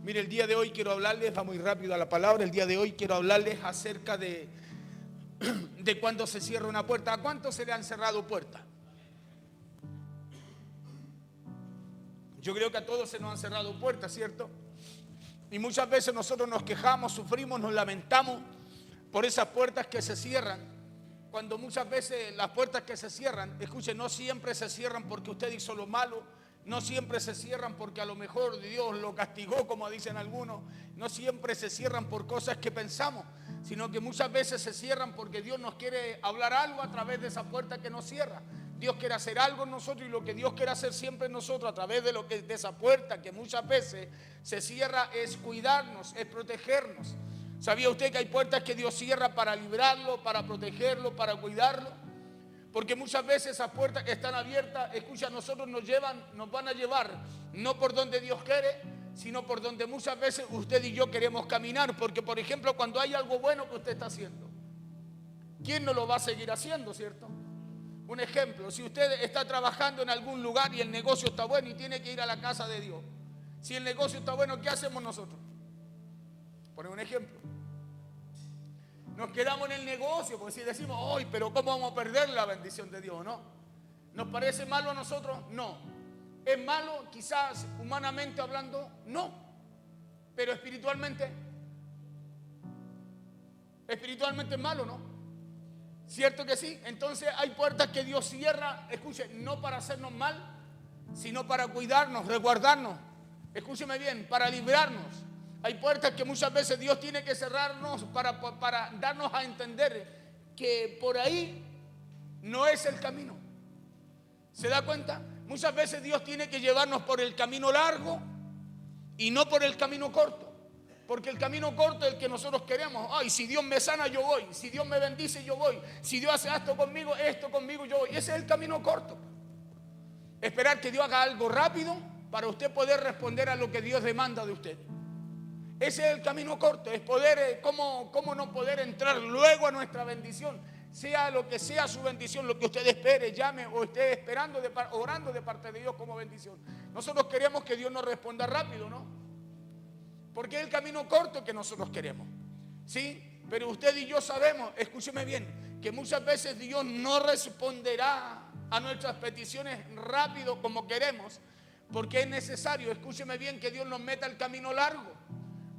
Mire, el día de hoy quiero hablarles, va muy rápido a la palabra, el día de hoy quiero hablarles acerca de cuando se cierra una puerta. ¿A cuántos se le han cerrado puertas? Yo creo que a todos se nos han cerrado puertas, ¿cierto? Y muchas veces nosotros nos quejamos, sufrimos, nos lamentamos por esas puertas que se cierran. Cuando muchas veces las puertas que se cierran, escuchen, no siempre se cierran porque usted hizo lo malo, no siempre se cierran porque a lo mejor Dios lo castigó, como dicen algunos, no siempre se cierran por cosas que pensamos, sino que muchas veces se cierran porque Dios nos quiere hablar algo a través de esa puerta que nos cierra. Dios quiere hacer algo en nosotros y lo que Dios quiere hacer siempre en nosotros a través de esa puerta que muchas veces se cierra es cuidarnos, es protegernos. ¿Sabía usted que hay puertas que Dios cierra para librarlo, para protegerlo, para cuidarlo? Porque muchas veces esas puertas que están abiertas, escucha, a nosotros nos van a llevar no por donde Dios quiere, sino por donde muchas veces usted y yo queremos caminar. Porque, por ejemplo, cuando hay algo bueno que usted está haciendo, ¿quién no lo va a seguir haciendo, cierto? Un ejemplo, si usted está trabajando en algún lugar y el negocio está bueno y tiene que ir a la casa de Dios, si el negocio está bueno, ¿qué hacemos nosotros? Poner un ejemplo. Nos quedamos en el negocio, porque si decimos, ¡ay, pero cómo vamos a perder la bendición de Dios! ¿No? ¿Nos parece malo a nosotros? No. ¿Es malo? Quizás humanamente hablando, no. Pero espiritualmente es malo, ¿no? ¿Cierto que sí? Entonces hay puertas que Dios cierra, escuchen, no para hacernos mal, sino para cuidarnos, resguardarnos. Escúcheme bien, para librarnos. Hay puertas que muchas veces Dios tiene que cerrarnos para darnos a entender que por ahí no es el camino. ¿Se da cuenta? Muchas veces Dios tiene que llevarnos por el camino largo y no por el camino corto. Porque el camino corto es el que nosotros queremos. Ay, si Dios me sana, yo voy. Si Dios me bendice, yo voy. Si Dios hace esto conmigo, yo voy. Ese es el camino corto. Esperar que Dios haga algo rápido para usted poder responder a lo que Dios demanda de usted. Ese es el camino corto, es poder, cómo no poder entrar luego a nuestra bendición. Sea lo que sea su bendición, lo que usted espere, llame o esté esperando, orando de parte de Dios como bendición. Nosotros queremos que Dios nos responda rápido, ¿no? Porque es el camino corto que nosotros queremos, ¿sí? Pero usted y yo sabemos, escúcheme bien, que muchas veces Dios no responderá a nuestras peticiones rápido como queremos, porque es necesario, escúcheme bien, que Dios nos meta el camino largo.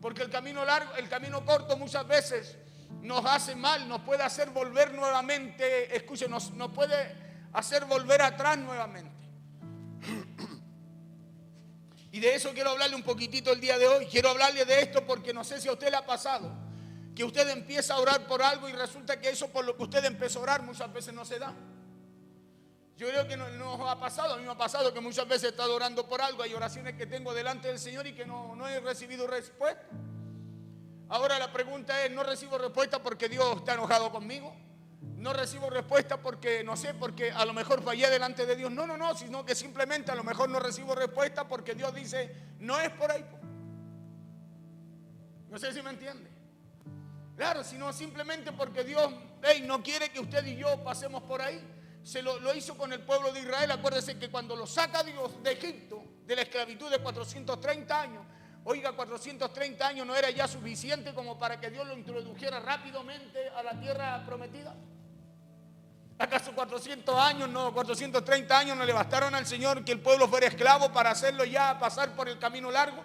Porque el camino corto muchas veces nos hace mal, nos puede hacer volver nuevamente, escuchen, nos puede hacer volver atrás nuevamente. Y de eso quiero hablarle un poquitito el día de hoy. Quiero hablarle de esto porque no sé si a usted le ha pasado que usted empieza a orar por algo y resulta que eso por lo que usted empezó a orar muchas veces no se da. Yo creo que nos ha pasado, a mí me ha pasado que muchas veces he estado orando por algo, hay oraciones que tengo delante del Señor y que no he recibido respuesta. Ahora la pregunta es, ¿no recibo respuesta porque Dios está enojado conmigo? ¿No recibo respuesta porque, no sé, porque a lo mejor fallé delante de Dios? No, sino que simplemente a lo mejor no recibo respuesta porque Dios dice, no es por ahí. No sé si me entiende. Claro, sino simplemente porque Dios no quiere que usted y yo pasemos por ahí. Lo hizo con el pueblo de Israel. Acuérdese que cuando lo saca Dios de Egipto, de la esclavitud de 430 años, oiga, 430 años no era ya suficiente como para que Dios lo introdujera rápidamente a la tierra prometida. ¿Acaso 430 años no le bastaron al Señor que el pueblo fuera esclavo para hacerlo ya pasar por el camino largo?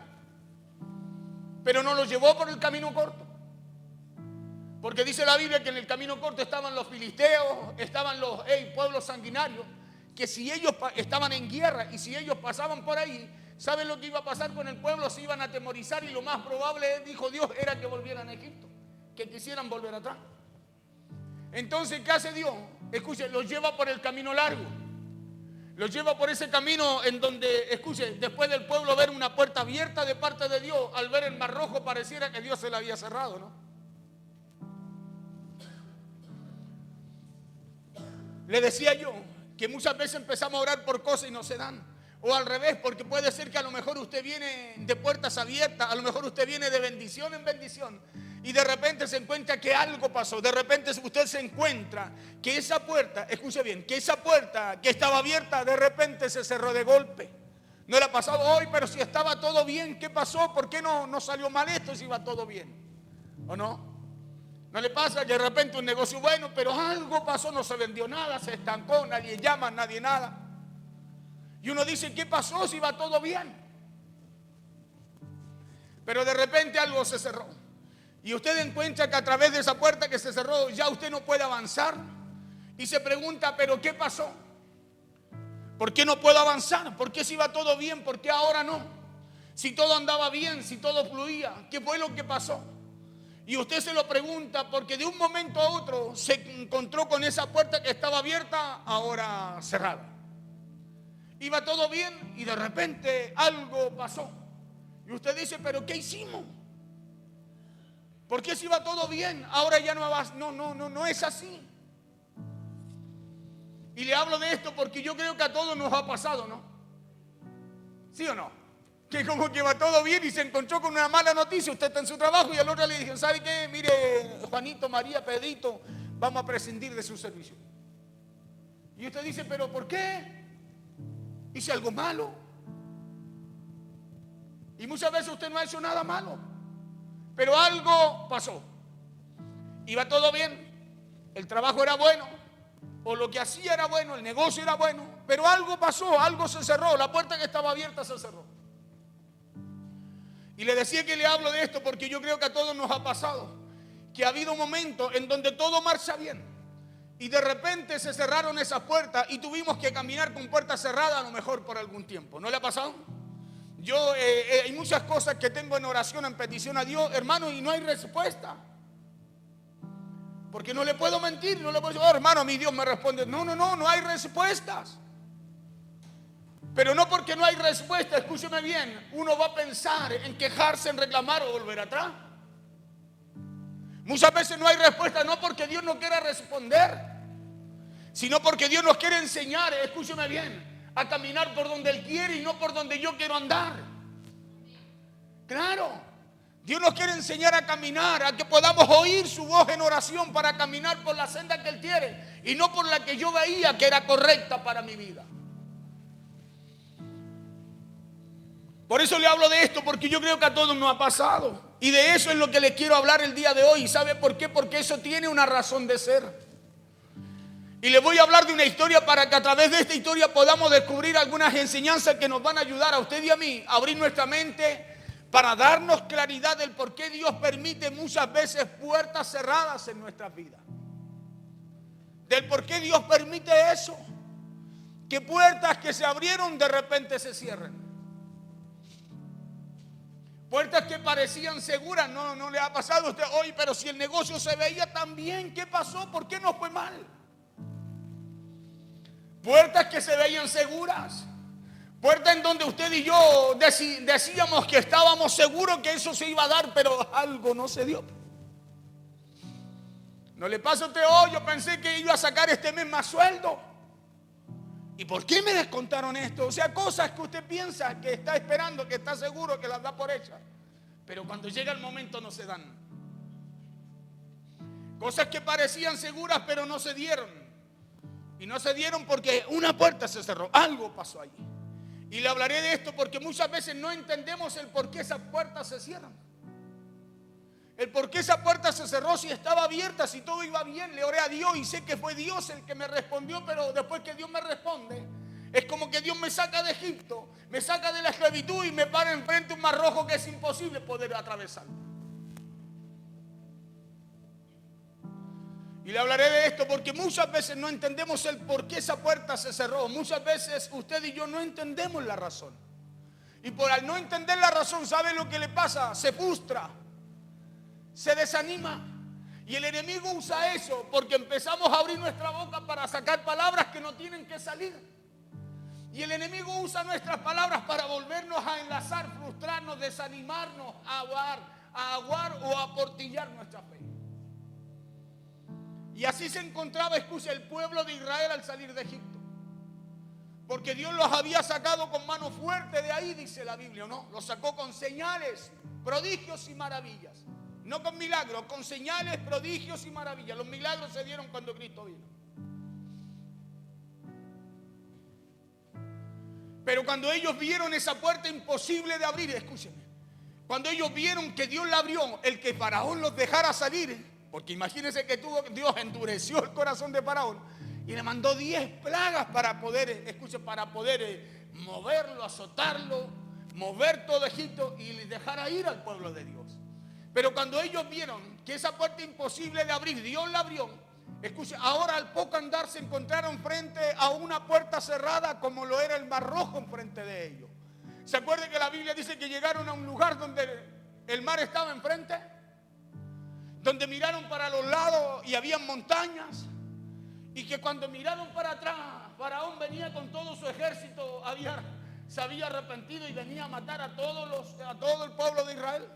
Pero no lo llevó por el camino corto. Porque dice la Biblia que en el camino corto estaban los filisteos, estaban los pueblos sanguinarios, que si ellos estaban en guerra y si ellos pasaban por ahí, ¿saben lo que iba a pasar con el pueblo? Se iban a atemorizar y lo más probable, dijo Dios, era que volvieran a Egipto, que quisieran volver atrás. Entonces, ¿qué hace Dios? Escuche, los lleva por el camino largo. Los lleva por ese camino en donde, escuche, después del pueblo ver una puerta abierta de parte de Dios, al ver el Mar Rojo pareciera que Dios se la había cerrado, ¿no? Le decía yo que muchas veces empezamos a orar por cosas y no se dan. O al revés, porque puede ser que a lo mejor usted viene de puertas abiertas, a lo mejor usted viene de bendición en bendición y de repente se encuentra que algo pasó. De repente usted se encuentra que esa puerta, escuche bien, que esa puerta que estaba abierta de repente se cerró de golpe. ¿No le ha pasado hoy? Pero si estaba todo bien, ¿qué pasó? ¿Por qué no salió mal esto si iba todo bien? ¿O no? ¿No le pasa que de repente un negocio bueno, pero algo pasó, no se vendió nada, se estancó, nadie llama, nadie nada? Y uno dice, ¿qué pasó si iba todo bien? Pero de repente algo se cerró. Y usted encuentra que a través de esa puerta que se cerró, ya usted no puede avanzar. Y se pregunta, ¿pero qué pasó? ¿Por qué no puedo avanzar? ¿Por qué si iba todo bien? ¿Por qué ahora no? Si todo andaba bien, si todo fluía, ¿qué fue lo que pasó? Y usted se lo pregunta porque de un momento a otro se encontró con esa puerta que estaba abierta, ahora cerrada. Iba todo bien y de repente algo pasó. Y usted dice, ¿pero qué hicimos? ¿Por qué si iba todo bien, ahora ya no es así? Y le hablo de esto porque yo creo que a todos nos ha pasado, ¿no? ¿Sí o no? Que como que va todo bien y se encontró con una mala noticia. Usted está en su trabajo y al otro le dijeron, ¿sabe qué? Mire, Juanito, María, Pedrito, vamos a prescindir de su servicio. Y usted dice, ¿pero por qué? ¿Hice algo malo? Y muchas veces usted no ha hecho nada malo, pero algo pasó. Iba todo bien, el trabajo era bueno, o lo que hacía era bueno, el negocio era bueno, pero algo pasó, algo se cerró, la puerta que estaba abierta se cerró. Y le decía que le hablo de esto porque yo creo que a todos nos ha pasado, que ha habido momentos en donde todo marcha bien y de repente se cerraron esas puertas y tuvimos que caminar con puertas cerradas a lo mejor por algún tiempo. ¿No le ha pasado? Yo hay muchas cosas que tengo en oración, en petición a Dios, hermano, y no hay respuesta. Porque no le puedo mentir, no le puedo decir, oh, hermano, mi Dios me responde. No hay respuestas. Pero no porque no hay respuesta, escúcheme bien, uno va a pensar en quejarse, en reclamar o volver atrás. Muchas veces no hay respuesta, no porque Dios no quiera responder, sino porque Dios nos quiere enseñar, escúcheme bien, a caminar por donde Él quiere y no por donde yo quiero andar. Claro. Dios nos quiere enseñar a caminar, a que podamos oír su voz en oración para caminar por la senda que Él quiere y no por la que yo veía que era correcta para mi vida. Por eso le hablo de esto, porque yo creo que a todos nos ha pasado. Y de eso es lo que les quiero hablar el día de hoy. ¿Sabe por qué? Porque eso tiene una razón de ser. Y les voy a hablar de una historia para que a través de esta historia podamos descubrir algunas enseñanzas que nos van a ayudar a usted y a mí a abrir nuestra mente para darnos claridad del por qué Dios permite muchas veces puertas cerradas en nuestras vidas. Del por qué Dios permite eso. Que puertas que se abrieron de repente se cierren. Puertas que parecían seguras. No le ha pasado a usted hoy, pero si el negocio se veía tan bien, ¿qué pasó? ¿Por qué no fue mal? Puertas que se veían seguras. Puerta en donde usted y yo decíamos que estábamos seguros que eso se iba a dar, pero algo no se dio. ¿No le pasa a usted hoy? Yo pensé que iba a sacar este mes más sueldo. ¿Y por qué me descontaron esto? O sea, cosas que usted piensa que está esperando, que está seguro que las da por hechas. Pero cuando llega el momento no se dan. Cosas que parecían seguras pero no se dieron. Y no se dieron porque una puerta se cerró. Algo pasó allí. Y le hablaré de esto porque muchas veces no entendemos el por qué esas puertas se cierran. El por qué esa puerta se cerró si estaba abierta, si todo iba bien. Le oré a Dios y sé que fue Dios el que me respondió, pero después que Dios me responde, es como que Dios me saca de Egipto, me saca de la esclavitud y me para enfrente un mar rojo que es imposible poder atravesar. Y le hablaré de esto porque muchas veces no entendemos el por qué esa puerta se cerró. Muchas veces usted y yo no entendemos la razón. Y por al no entender la razón, ¿sabe lo que le pasa? Se frustra, se desanima. Y el enemigo usa eso porque empezamos a abrir nuestra boca para sacar palabras que no tienen que salir. Y el enemigo usa nuestras palabras para volvernos a enlazar, frustrarnos, desanimarnos, a aguar o a aportillar nuestra fe. Y así se encontraba, escucha, el pueblo de Israel al salir de Egipto. Porque Dios los había sacado con mano fuerte de ahí, dice la Biblia, ¿no? Los sacó con señales, prodigios y maravillas. No con milagros, con señales, prodigios y maravillas. Los milagros se dieron cuando Cristo vino. Pero cuando ellos vieron esa puerta imposible de abrir, escúchenme, cuando ellos vieron que Dios la abrió, el que Faraón los dejara salir, porque imagínense que Dios endureció el corazón de Faraón y le mandó 10 plagas para poder, moverlo, azotarlo, mover todo Egipto y dejara ir al pueblo de Dios. Pero cuando ellos vieron que esa puerta imposible de abrir, Dios la abrió. Escuchen, ahora al poco andar se encontraron frente a una puerta cerrada como lo era el Mar Rojo enfrente de ellos. ¿Se acuerdan que la Biblia dice que llegaron a un lugar donde el mar estaba enfrente? Donde miraron para los lados y habían montañas. Y que cuando miraron para atrás, Faraón venía con todo su ejército, se había arrepentido y venía a matar a todo el pueblo de Israel.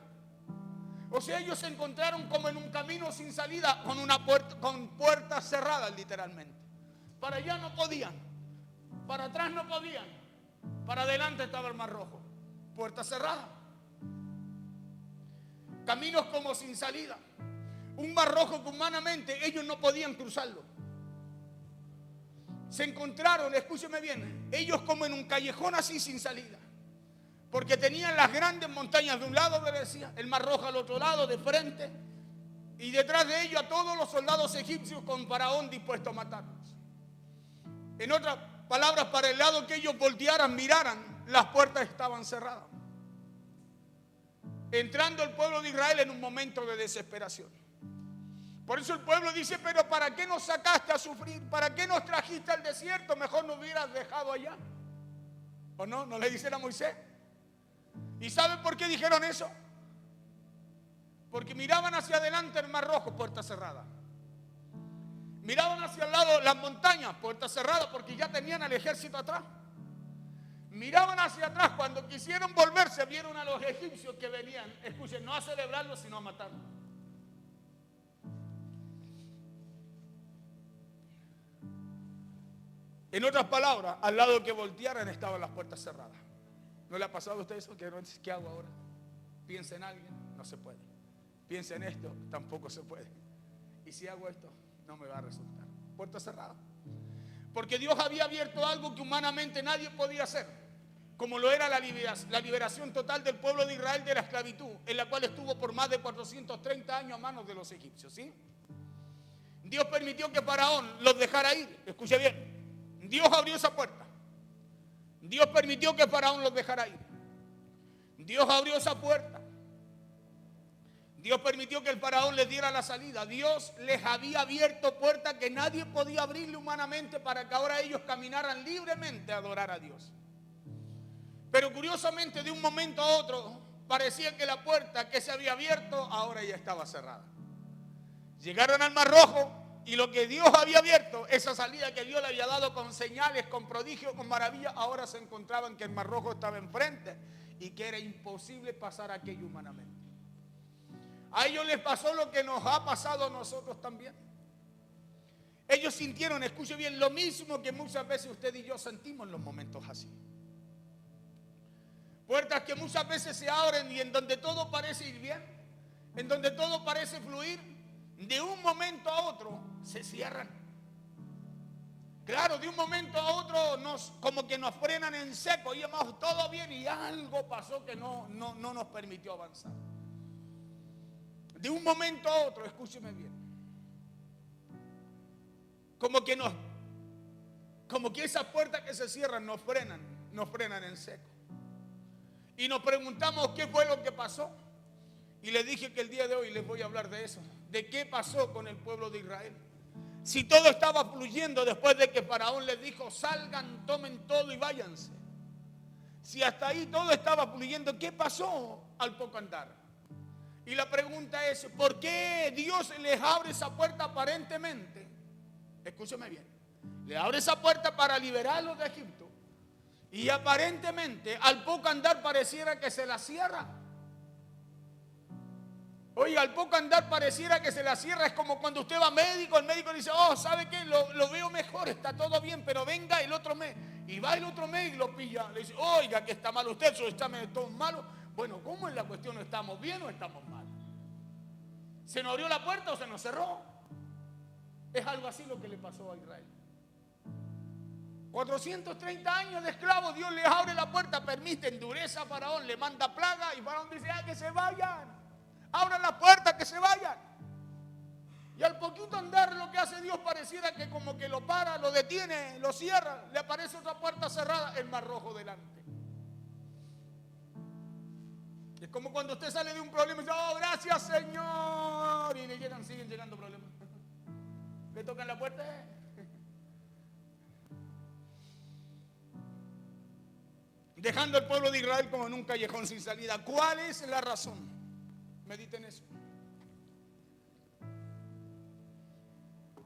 O sea, ellos se encontraron como en un camino sin salida, con puertas cerradas literalmente. Para allá no podían, para atrás no podían, para adelante estaba el Mar Rojo, puerta cerrada. Caminos como sin salida. Un Mar Rojo que humanamente ellos no podían cruzarlo. Se encontraron, escúcheme bien, ellos como en un callejón así sin salida. Porque tenían las grandes montañas de un lado, decía, el Mar Rojo al otro lado, de frente. Y detrás de ellos a todos los soldados egipcios con Faraón dispuesto a matarlos. En otras palabras, para el lado que ellos voltearan, miraran, las puertas estaban cerradas. Entrando el pueblo de Israel en un momento de desesperación. Por eso el pueblo dice, pero ¿para qué nos sacaste a sufrir? ¿Para qué nos trajiste al desierto? Mejor nos hubieras dejado allá. ¿O no? ¿No le dicen a Moisés? ¿Y saben por qué dijeron eso? Porque miraban hacia adelante el Mar Rojo, puerta cerrada. Miraban hacia el lado las montañas, puerta cerrada, porque ya tenían al ejército atrás. Miraban hacia atrás, cuando quisieron volverse, vieron a los egipcios que venían, escuchen, no a celebrarlo, sino a matarlo. En otras palabras, al lado que voltearan estaban las puertas cerradas. ¿No le ha pasado a usted eso? ¿Qué hago ahora? Piensa en alguien, no se puede. Piensa en esto, tampoco se puede. Y si hago esto, no me va a resultar. Puerta cerrada. Porque Dios había abierto algo que humanamente nadie podía hacer, como lo era la liberación total del pueblo de Israel de la esclavitud, en la cual estuvo por más de 430 años a manos de los egipcios, ¿sí? Dios permitió que Faraón los dejara ir. Escuche bien. Dios abrió esa puerta. Dios permitió que Faraón los dejara ir. Dios abrió esa puerta. Dios permitió que el Faraón les diera la salida. Dios les había abierto puertas que nadie podía abrirle humanamente para que ahora ellos caminaran libremente a adorar a Dios. Pero curiosamente, de un momento a otro, parecía que la puerta que se había abierto ahora ya estaba cerrada. Llegaron al Mar Rojo. Y lo que Dios había abierto, esa salida que Dios le había dado con señales, con prodigios, con maravillas, ahora se encontraban que el Mar Rojo estaba enfrente y que era imposible pasar aquello humanamente. A ellos les pasó lo que nos ha pasado a nosotros también. Ellos sintieron, escuche bien, lo mismo que muchas veces usted y yo sentimos en los momentos así. Puertas que muchas veces se abren y en donde todo parece ir bien, en donde todo parece fluir, de un momento a otro se cierran. Claro, de un momento a otro como que nos frenan en seco. Y además todo bien y algo pasó que no nos permitió avanzar. De un momento a otro, escúcheme bien. Como que esas puertas que se cierran nos frenan en seco. Y nos preguntamos qué fue lo que pasó. Y les dije que el día de hoy les voy a hablar de eso. De qué pasó con el pueblo de Israel. Si todo estaba fluyendo después de que Faraón les dijo, salgan, tomen todo y váyanse. Si hasta ahí todo estaba fluyendo, ¿qué pasó al poco andar? Y la pregunta es, ¿por qué Dios les abre esa puerta aparentemente? Escúcheme bien. Le abre esa puerta para liberarlos de Egipto. Y aparentemente, al poco andar pareciera que se la cierra. Oiga, al poco andar pareciera que se la cierra. Es como cuando usted va a médico, el médico dice, ¿sabe qué? Lo veo mejor, está todo bien, pero venga el otro mes. Y va el otro mes y lo pilla. Le dice, oiga, que está mal usted, su examen es todo malo. Bueno, ¿cómo es la cuestión? ¿Estamos bien o estamos mal? ¿Se nos abrió la puerta o se nos cerró? Es algo así lo que le pasó a Israel. 430 años de esclavos, Dios les abre la puerta, permite, endureza a Faraón, le manda plaga y Faraón dice, que se vayan, abran la puerta, que se vayan. Y al poquito andar lo que hace Dios pareciera que como que lo para, lo detiene, lo cierra, le aparece otra puerta cerrada, el Mar Rojo delante. Es como cuando usted sale de un problema y dice, gracias Señor, y le siguen llegando problemas. Le tocan la puerta. Dejando al pueblo de Israel como en un callejón sin salida. ¿Cuál es la razón? Mediten eso.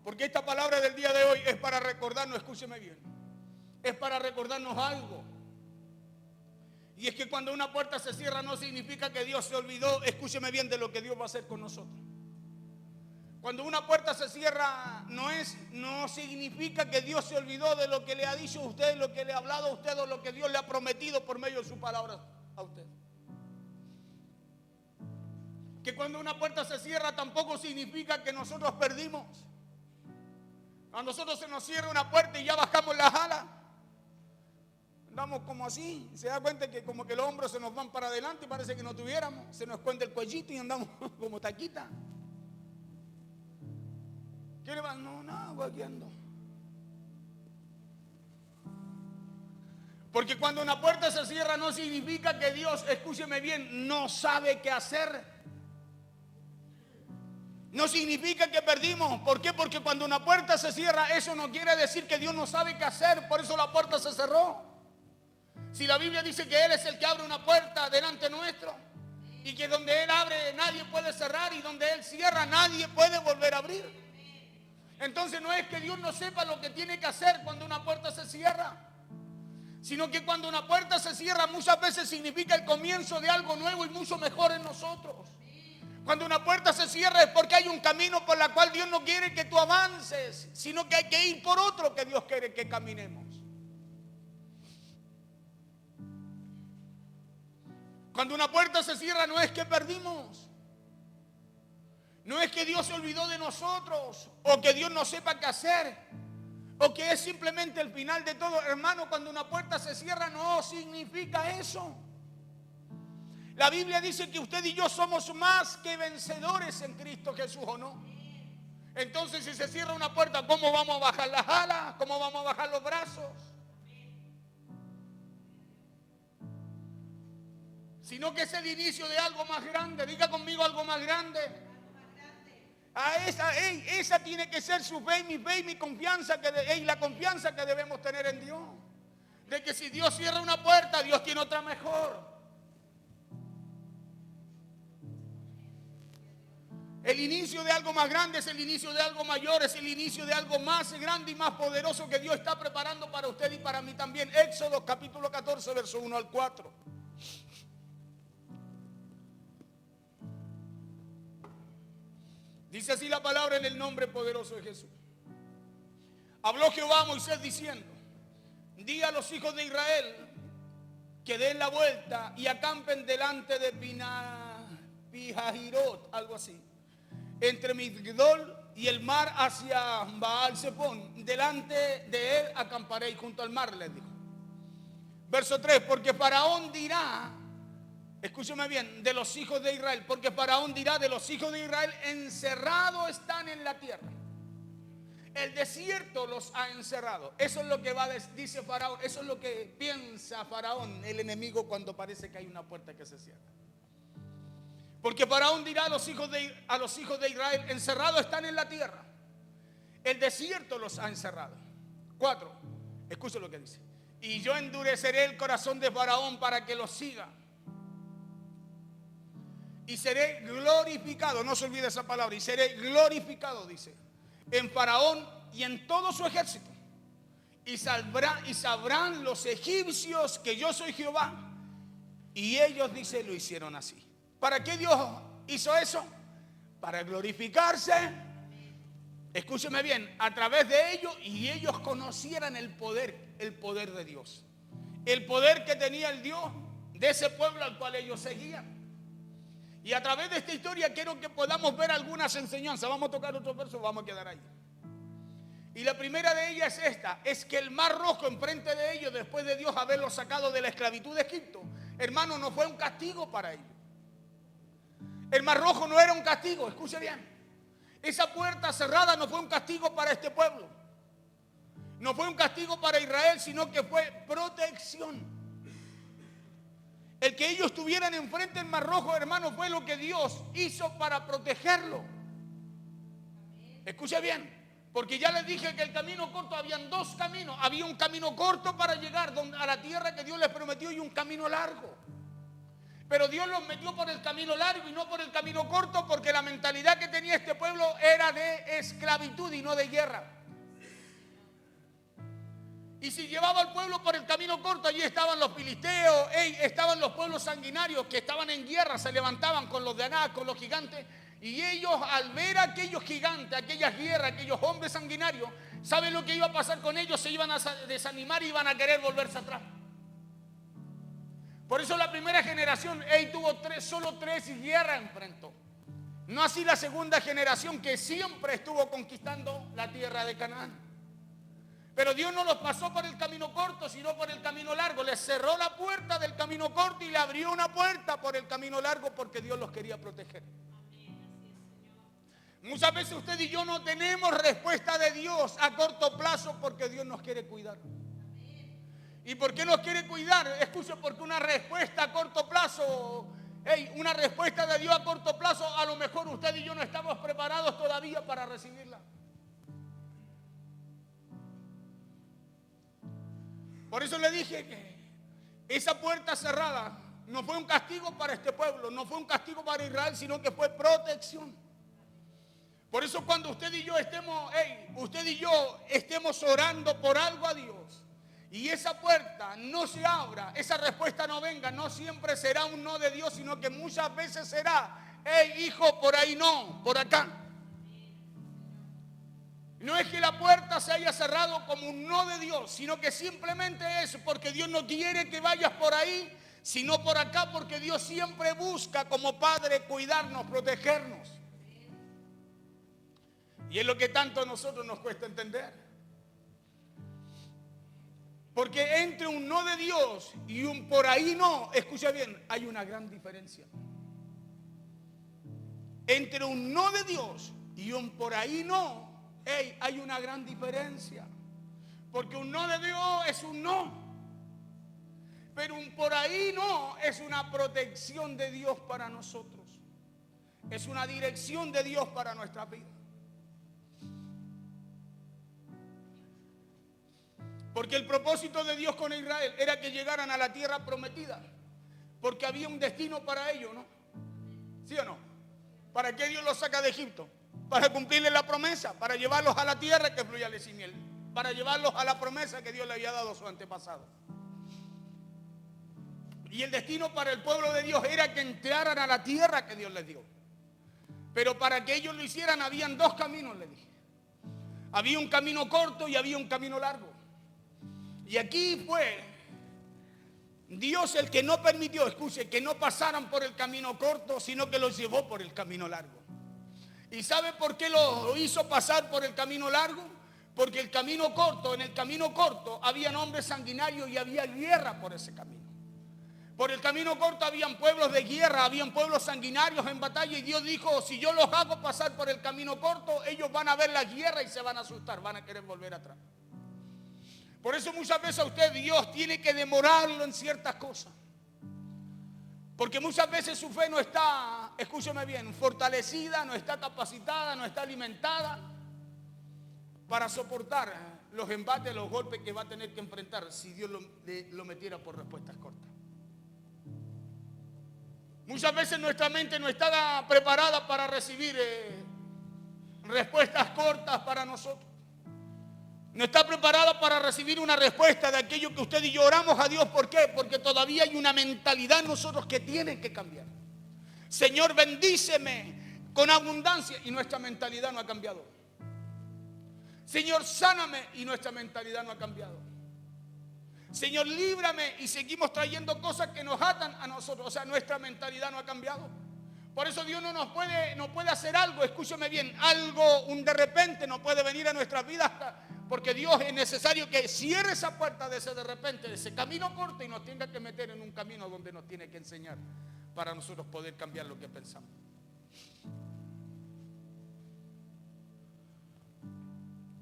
Porque esta palabra del día de hoy es para recordarnos, escúcheme bien, es para recordarnos algo. Y es que cuando una puerta se cierra no significa que Dios se olvidó, escúcheme bien, de lo que Dios va a hacer con nosotros. Cuando una puerta se cierra no significa que Dios se olvidó de lo que le ha dicho a usted, lo que le ha hablado a usted o lo que Dios le ha prometido por medio de su palabra a usted. Que cuando una puerta se cierra tampoco significa que nosotros perdimos. A nosotros se nos cierra una puerta y ya bajamos las alas. Andamos como así, se da cuenta que como que los hombros se nos van para adelante y parece que no tuviéramos. Se nos cuenta el cuellito y andamos como taquita. ¿Qué le van? No, aquí ando. Porque cuando una puerta se cierra no significa que Dios, escúcheme bien, no sabe qué hacer. No significa que perdimos. ¿Por qué? Porque cuando una puerta se cierra, eso no quiere decir que Dios no sabe qué hacer. Por eso la puerta se cerró. Si la Biblia dice que Él es el que abre una puerta delante nuestro, y que donde Él abre nadie puede cerrar, y donde Él cierra nadie puede volver a abrir. Entonces no es que Dios no sepa lo que tiene que hacer cuando una puerta se cierra, sino que cuando una puerta se cierra muchas veces significa el comienzo de algo nuevo y mucho mejor en nosotros. Cuando una puerta se cierra es porque hay un camino por el cual Dios no quiere que tú avances, sino que hay que ir por otro que Dios quiere que caminemos. Cuando una puerta se cierra no es que perdimos. No es que Dios se olvidó de nosotros, o que Dios no sepa qué hacer, o que es simplemente el final de todo. Hermano, cuando una puerta se cierra no significa eso. La Biblia dice que usted y yo somos más que vencedores en Cristo Jesús, ¿o no? Entonces, si se cierra una puerta, ¿cómo vamos a bajar las alas? ¿Cómo vamos a bajar los brazos? Sino que es el inicio de algo más grande. Diga conmigo, algo más grande. Esa tiene que ser su fe y mi fe y mi confianza, la confianza que debemos tener en Dios. De que si Dios cierra una puerta, Dios tiene otra mejor. El inicio de algo más grande es el inicio de algo mayor, es el inicio de algo más grande y más poderoso que Dios está preparando para usted y para mí también. Éxodo capítulo 14, verso 1 al 4. Dice así la palabra en el nombre poderoso de Jesús. Habló Jehová a Moisés diciendo: di a los hijos de Israel que den la vuelta y acampen delante de Pihahirot, algo así, entre Migdol y el mar hacia Baal-Zephón. Delante de él acamparéis junto al mar, les dijo. Verso 3, porque Faraón dirá, escúcheme bien, de los hijos de Israel, porque Faraón dirá de los hijos de Israel, encerrados están en la tierra. El desierto los ha encerrado. Eso es lo que dice Faraón, eso es lo que piensa Faraón, el enemigo, cuando parece que hay una puerta que se cierra. Porque Faraón dirá a los hijos de Israel, encerrados están en la tierra. El desierto los ha encerrado. 4, escuche lo que dice. Y yo endureceré el corazón de Faraón para que los siga. Y seré glorificado, no se olvide esa palabra, y seré glorificado, dice, en Faraón y en todo su ejército. Y sabrán los egipcios que yo soy Jehová. Y ellos, dice, lo hicieron así. ¿Para qué Dios hizo eso? Para glorificarse, escúcheme bien, a través de ellos, y ellos conocieran el poder de Dios. El poder que tenía el Dios de ese pueblo al cual ellos seguían. Y a través de esta historia quiero que podamos ver algunas enseñanzas. Vamos a tocar otro verso, vamos a quedar ahí. Y la primera de ellas es esta, es que el mar rojo enfrente de ellos, después de Dios haberlos sacado de la esclavitud de Egipto, hermano, no fue un castigo para ellos. El mar rojo no era un castigo, escuche bien. Esa puerta cerrada no fue un castigo para este pueblo. No fue un castigo para Israel, sino que fue protección. El que ellos tuvieran enfrente el mar rojo, hermano, fue lo que Dios hizo para protegerlo. Escuche bien. Porque ya les dije que el camino corto, habían dos caminos. Había un camino corto para llegar a la tierra que Dios les prometió y un camino largo. Pero Dios los metió por el camino largo y no por el camino corto, porque la mentalidad que tenía este pueblo era de esclavitud y no de guerra. Y si llevaba al pueblo por el camino corto, allí estaban los filisteos, estaban los pueblos sanguinarios que estaban en guerra, se levantaban con los de Aná, con los gigantes. Y ellos, al ver a aquellos gigantes, aquellas guerras, aquellos hombres sanguinarios, ¿saben lo que iba a pasar con ellos? Se iban a desanimar y iban a querer volverse atrás. Por eso la primera generación tuvo solo 3 guerras enfrentó. No así la segunda generación, que siempre estuvo conquistando la tierra de Canaán. Pero Dios no los pasó por el camino corto, sino por el camino largo. Les cerró la puerta del camino corto y le abrió una puerta por el camino largo, porque Dios los quería proteger. Muchas veces usted y yo no tenemos respuesta de Dios a corto plazo, porque Dios nos quiere cuidar. ¿Y por qué nos quiere cuidar? Escuche, porque una respuesta a corto plazo, una respuesta de Dios a corto plazo, a lo mejor usted y yo no estamos preparados todavía para recibirla. Por eso le dije que esa puerta cerrada no fue un castigo para este pueblo, no fue un castigo para Israel, sino que fue protección. Por eso cuando usted y yo estemos orando por algo a Dios y esa puerta no se abra, esa respuesta no venga, no siempre será un no de Dios, sino que muchas veces será, hijo, por ahí no, por acá. No es que la puerta se haya cerrado como un no de Dios, sino que simplemente es porque Dios no quiere que vayas por ahí, sino por acá, porque Dios siempre busca como Padre cuidarnos, protegernos. Y es lo que tanto a nosotros nos cuesta entender. Porque entre un no de Dios y un por ahí no, escucha bien, hay una gran diferencia. Entre un no de Dios y un por ahí no, hay una gran diferencia. Porque un no de Dios es un no. Pero un por ahí no es una protección de Dios para nosotros. Es una dirección de Dios para nuestra vida. Porque el propósito de Dios con Israel era que llegaran a la tierra prometida. Porque había un destino para ellos, ¿no? ¿Sí o no? ¿Para qué Dios los saca de Egipto? Para cumplirles la promesa, para llevarlos a la tierra que fluye leche y miel. Para llevarlos a la promesa que Dios le había dado a su antepasado. Y el destino para el pueblo de Dios era que entraran a la tierra que Dios les dio. Pero para que ellos lo hicieran habían 2 caminos, le dije. Había un camino corto y había un camino largo. Y aquí fue Dios el que no permitió, escuche, que no pasaran por el camino corto, sino que los llevó por el camino largo. ¿Y sabe por qué lo hizo pasar por el camino largo? Porque en el camino corto habían hombres sanguinarios y había guerra por ese camino. Por el camino corto habían pueblos de guerra, habían pueblos sanguinarios en batalla, y Dios dijo, si yo los hago pasar por el camino corto, ellos van a ver la guerra y se van a asustar, van a querer volver atrás. Por eso muchas veces a usted Dios tiene que demorarlo en ciertas cosas. Porque muchas veces su fe no está, escúcheme bien, fortalecida, no está capacitada, no está alimentada para soportar los embates, los golpes que va a tener que enfrentar si Dios lo metiera por respuestas cortas. Muchas veces nuestra mente no está preparada para recibir respuestas cortas para nosotros. No está preparada para recibir una respuesta de aquello que usted y yo oramos a Dios. ¿Por qué? Porque todavía hay una mentalidad en nosotros que tiene que cambiar. Señor, bendíceme con abundancia, y nuestra mentalidad no ha cambiado. Señor, sáname, y nuestra mentalidad no ha cambiado. Señor, líbrame, y seguimos trayendo cosas que nos atan a nosotros. O sea, nuestra mentalidad no ha cambiado. Por eso Dios no puede hacer algo, escúcheme bien, algo, un de repente no puede venir a nuestras vidas, porque Dios es necesario que cierre esa puerta de ese de repente, de ese camino corto, y nos tenga que meter en un camino donde nos tiene que enseñar para nosotros poder cambiar lo que pensamos.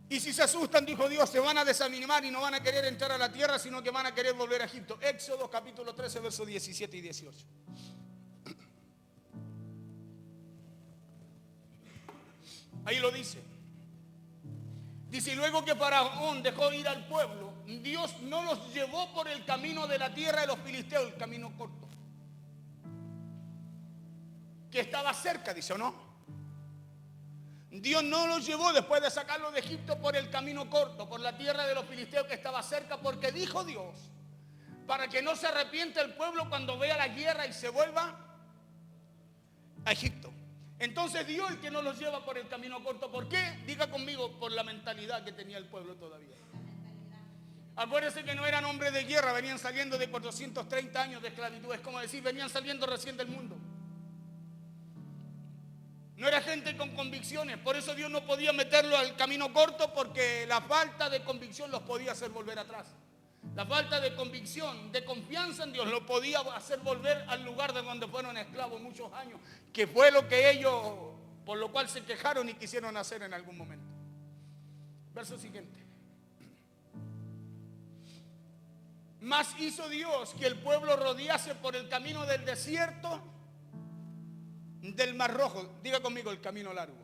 Y si se asustan, dijo Dios, se van a desanimar y no van a querer entrar a la tierra, sino que van a querer volver a Egipto. Éxodo capítulo 13, versos 17 y 18. Ahí lo dice. Dice, y luego que Faraón dejó ir al pueblo, Dios no los llevó por el camino de la tierra de los filisteos, el camino corto, que estaba cerca, dice, ¿o no? Dios no los llevó después de sacarlos de Egipto por el camino corto, por la tierra de los filisteos que estaba cerca, porque dijo Dios, para que no se arrepiente el pueblo cuando vea la guerra y se vuelva a Egipto. Entonces Dios el que no los lleva por el camino corto. ¿Por qué? Diga conmigo, por la mentalidad que tenía el pueblo todavía. Acuérdense que no eran hombres de guerra, venían saliendo de 430 años de esclavitud. Es como decir, venían saliendo recién del mundo. No era gente con convicciones, por eso Dios no podía meterlo al camino corto, porque la falta de convicción los podía hacer volver atrás. La falta de convicción, de confianza en Dios, lo podía hacer volver al lugar de donde fueron esclavos muchos años, que fue lo que ellos, por lo cual se quejaron y quisieron hacer en algún momento. Verso siguiente. Mas hizo Dios que el pueblo rodease por el camino del desierto del Mar Rojo. Diga conmigo, el camino largo.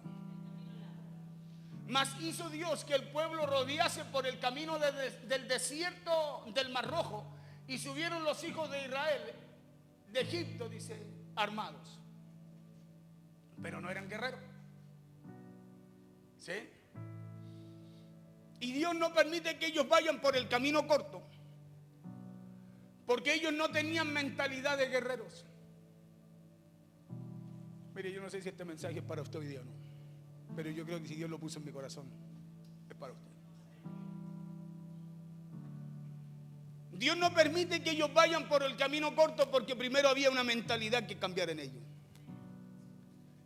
Mas hizo Dios que el pueblo rodease por el camino del desierto del Mar Rojo, y subieron los hijos de Israel de Egipto, dice, armados. Pero no eran guerreros. ¿Sí? Y Dios no permite que ellos vayan por el camino corto, porque ellos no tenían mentalidad de guerreros. Mire, yo no sé si este mensaje es para usted hoy día o no, pero yo creo que si Dios lo puso en mi corazón, es para usted. Dios no permite que ellos vayan por el camino corto, porque primero había una mentalidad que cambiar en ellos.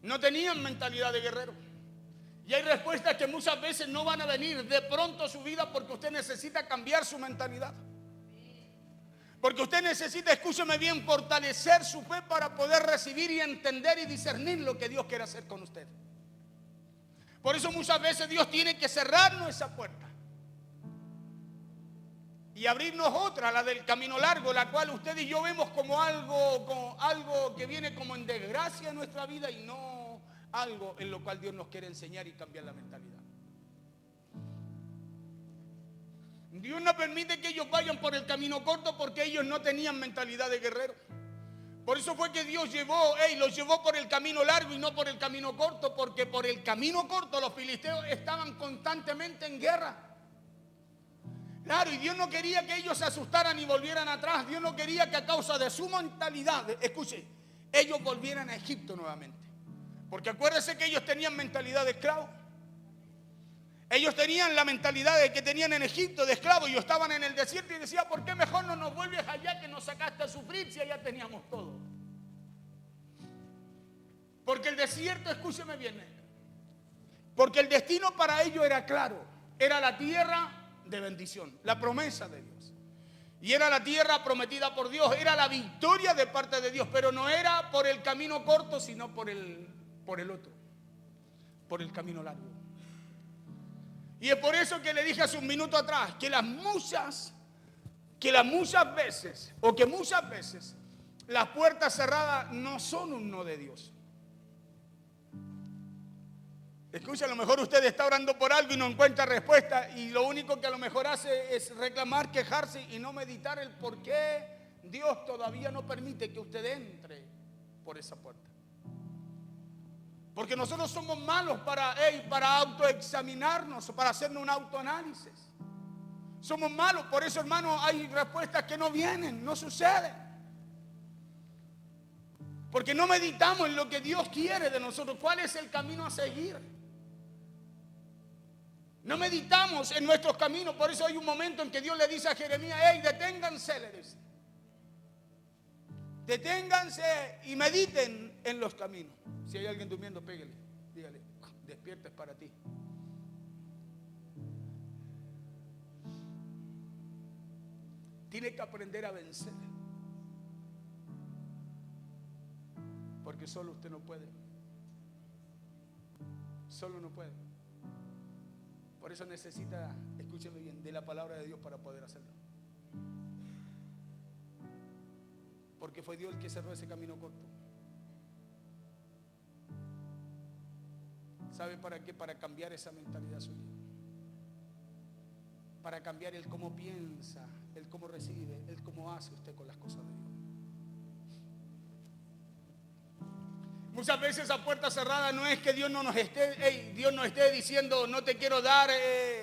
No tenían mentalidad de guerrero. Y hay respuestas que muchas veces no van a venir de pronto a su vida, porque usted necesita cambiar su mentalidad. Porque usted necesita, escúcheme bien, fortalecer su fe para poder recibir y entender y discernir lo que Dios quiere hacer con usted. Por eso muchas veces Dios tiene que cerrarnos esa puerta y abrirnos otra, la del camino largo, la cual usted y yo vemos como algo que viene como en desgracia en nuestra vida, y no algo en lo cual Dios nos quiere enseñar y cambiar la mentalidad. Dios no permite que ellos vayan por el camino corto, porque ellos no tenían mentalidad de guerrero. Por eso fue que Dios los llevó por el camino largo y no por el camino corto, porque por el camino corto los filisteos estaban constantemente en guerra. Claro, y Dios no quería que ellos se asustaran y volvieran atrás. Dios no quería que a causa de su mentalidad, escuche, ellos volvieran a Egipto nuevamente. Porque acuérdense que ellos tenían mentalidad de esclavo. Ellos tenían la mentalidad de que tenían en Egipto de esclavos, y estaban en el desierto y decían, ¿por qué mejor no nos vuelves allá, que nos sacaste a sufrir si allá teníamos todo? Porque el desierto, escúcheme bien, porque el destino para ellos era claro, era la tierra de bendición, la promesa de Dios. Y era la tierra prometida por Dios, era la victoria de parte de Dios, pero no era por el camino corto, sino por el otro, por el camino largo. Y es por eso que le dije hace un minuto atrás que muchas veces las puertas cerradas no son un no de Dios. Escucha, a lo mejor usted está orando por algo y no encuentra respuesta, y lo único que a lo mejor hace es reclamar, quejarse y no meditar el por qué Dios todavía no permite que usted entre por esa puerta. Porque nosotros somos malos para autoexaminarnos, para hacernos un autoanálisis. Somos malos, por eso, hermano, hay respuestas que no vienen, no suceden. Porque no meditamos en lo que Dios quiere de nosotros, cuál es el camino a seguir. No meditamos en nuestros caminos, por eso hay un momento en que Dios le dice a Jeremías, deténganse, le dice. Deténganse y mediten en los caminos. Si hay alguien durmiendo, pégale. Dígale, despierta, es para ti. Tiene que aprender a vencer. Porque solo usted no puede. Solo no puede. Por eso necesita, escúcheme bien, de la palabra de Dios para poder hacerlo. Porque fue Dios el que cerró ese camino corto. ¿Sabe para qué? Para cambiar esa mentalidad suya. Para cambiar el cómo piensa, el cómo recibe, el cómo hace usted con las cosas de Dios. Muchas veces a puerta cerrada no es que Dios no nos esté diciendo no te quiero dar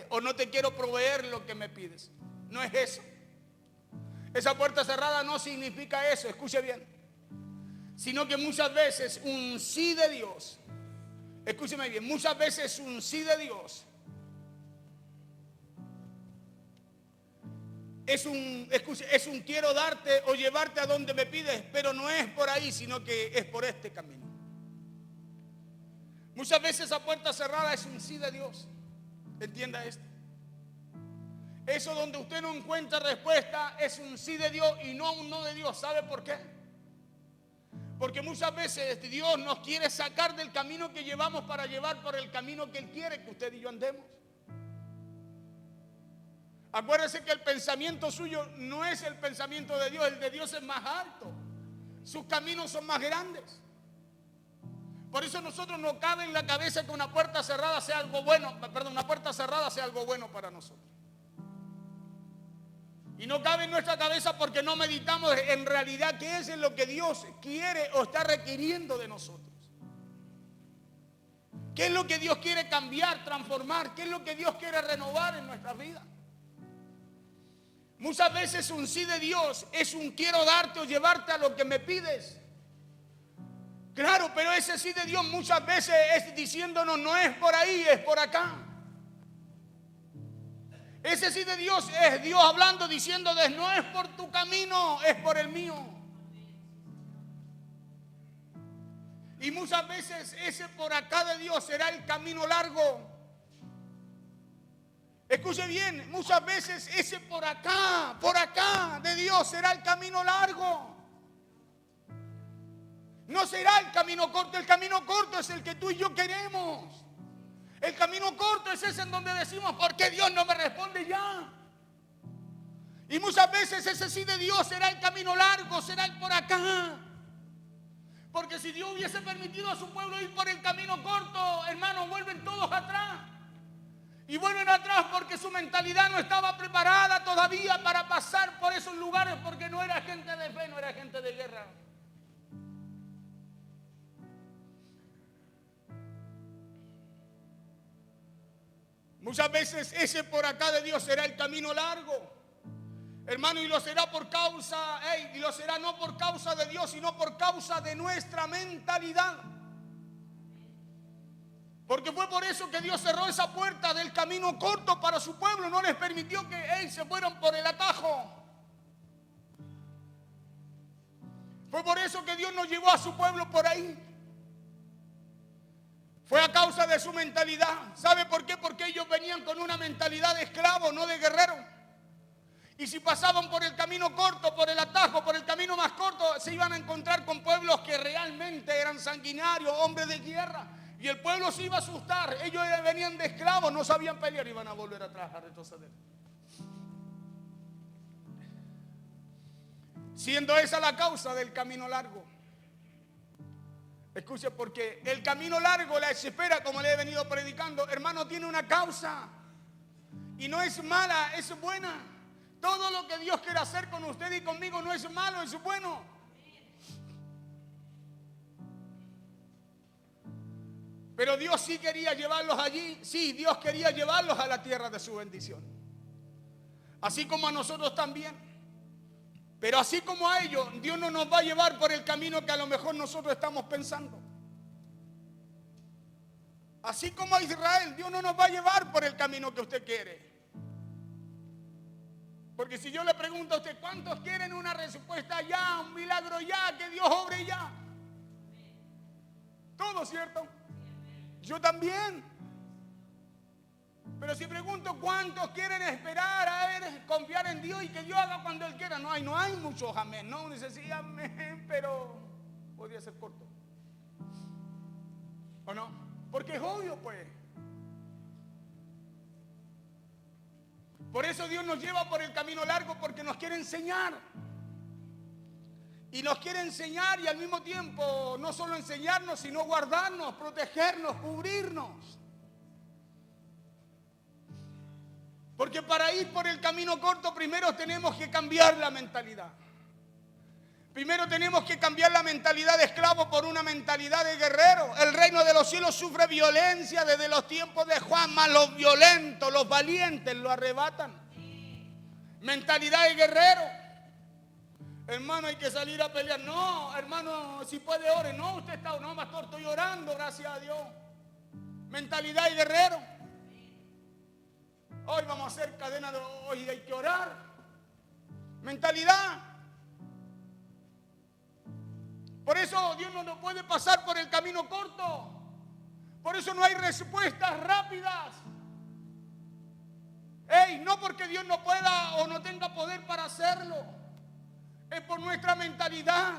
o no te quiero proveer lo que me pides. No es eso. Esa puerta cerrada no significa eso, escuche bien. Sino que muchas veces un sí de Dios, escúcheme bien, muchas veces un sí de Dios es un quiero darte o llevarte a donde me pides, pero no es por ahí, sino que es por este camino. Muchas veces esa puerta cerrada es un sí de Dios. Entienda esto. Eso donde usted no encuentra respuesta es un sí de Dios y no un no de Dios. ¿Sabe por qué? Porque muchas veces Dios nos quiere sacar del camino que llevamos para llevar por el camino que Él quiere que usted y yo andemos. Acuérdese que el pensamiento suyo no es el pensamiento de Dios. El de Dios es más alto. Sus caminos son más grandes. Por eso nosotros no cabe en la cabeza que una puerta cerrada sea algo bueno. Una puerta cerrada sea algo bueno para nosotros. Y no cabe en nuestra cabeza porque no meditamos en realidad qué es lo que Dios quiere o está requiriendo de nosotros. ¿Qué es lo que Dios quiere cambiar, transformar? ¿Qué es lo que Dios quiere renovar en nuestras vidas? Muchas veces un sí de Dios es un quiero darte o llevarte a lo que me pides. Claro, pero ese sí de Dios muchas veces es diciéndonos no es por ahí, es por acá. Ese sí de Dios es Dios hablando, diciéndoles no es por tu camino, es por el mío. Y muchas veces ese por acá de Dios será el camino largo. Escuche bien, muchas veces ese por acá de Dios será el camino largo. No será el camino corto es el que tú y yo queremos. El camino corto es ese en donde decimos, ¿por qué Dios no me responde ya? Y muchas veces ese sí de Dios será el camino largo, será el por acá. Porque si Dios hubiese permitido a su pueblo ir por el camino corto, hermanos, vuelven todos atrás. Y vuelven atrás porque su mentalidad no estaba preparada todavía para pasar por esos lugares, porque no era gente de fe, no era gente de guerra. Muchas veces ese por acá de Dios será el camino largo, hermano, y lo será por causa, y lo será no por causa de Dios, sino por causa de nuestra mentalidad. Porque fue por eso que Dios cerró esa puerta del camino corto para su pueblo, no les permitió que se fueran por el atajo. Fue por eso que Dios nos llevó a su pueblo por ahí. Fue a causa de su mentalidad. ¿Sabe por qué? Porque ellos venían con una mentalidad de esclavo, no de guerrero. Y si pasaban por el camino corto, por el atajo, por el camino más corto, se iban a encontrar con pueblos que realmente eran sanguinarios, hombres de guerra. Y el pueblo se iba a asustar. Ellos venían de esclavos, no sabían pelear, iban a volver atrás, a retroceder. Siendo esa la causa del camino largo. Escuche, porque el camino largo, la espera, como le he venido predicando, hermano, tiene una causa. Y no es mala, es buena. Todo lo que Dios quiere hacer con usted y conmigo no es malo, es bueno. Pero Dios sí quería llevarlos allí. Sí, Dios quería llevarlos a la tierra de su bendición. Así como a nosotros también. Pero así como a ellos, Dios no nos va a llevar por el camino que a lo mejor nosotros estamos pensando. Así como a Israel, Dios no nos va a llevar por el camino que usted quiere. Porque si yo le pregunto a usted, ¿cuántos quieren una respuesta ya, un milagro ya, que Dios obre ya? Todo, ¿cierto? Yo también. Pero si pregunto, ¿cuántos quieren esperar a ver, confiar en Dios y que Dios haga cuando Él quiera? No hay muchos amén. No, uno dice sí, amén, pero podría ser corto. ¿O no? Porque es obvio, pues. Por eso Dios nos lleva por el camino largo, porque nos quiere enseñar. Y nos quiere enseñar y al mismo tiempo no solo enseñarnos, sino guardarnos, protegernos, cubrirnos. Porque para ir por el camino corto primero tenemos que cambiar la mentalidad. Primero tenemos que cambiar la mentalidad de esclavo por una mentalidad de guerrero. El reino de los cielos sufre violencia desde los tiempos de Juan, mas los violentos, los valientes lo arrebatan. Mentalidad de guerrero. Hermano, hay que salir a pelear. No, hermano, si puede ore. No, usted está, no, pastor, estoy orando, gracias a Dios. Mentalidad de guerrero. Hoy vamos a hacer cadena de hoy, hay que orar. Mentalidad. Por eso Dios no nos puede pasar por el camino corto. Por eso no hay respuestas rápidas. No porque Dios no pueda o no tenga poder para hacerlo. Es por nuestra mentalidad.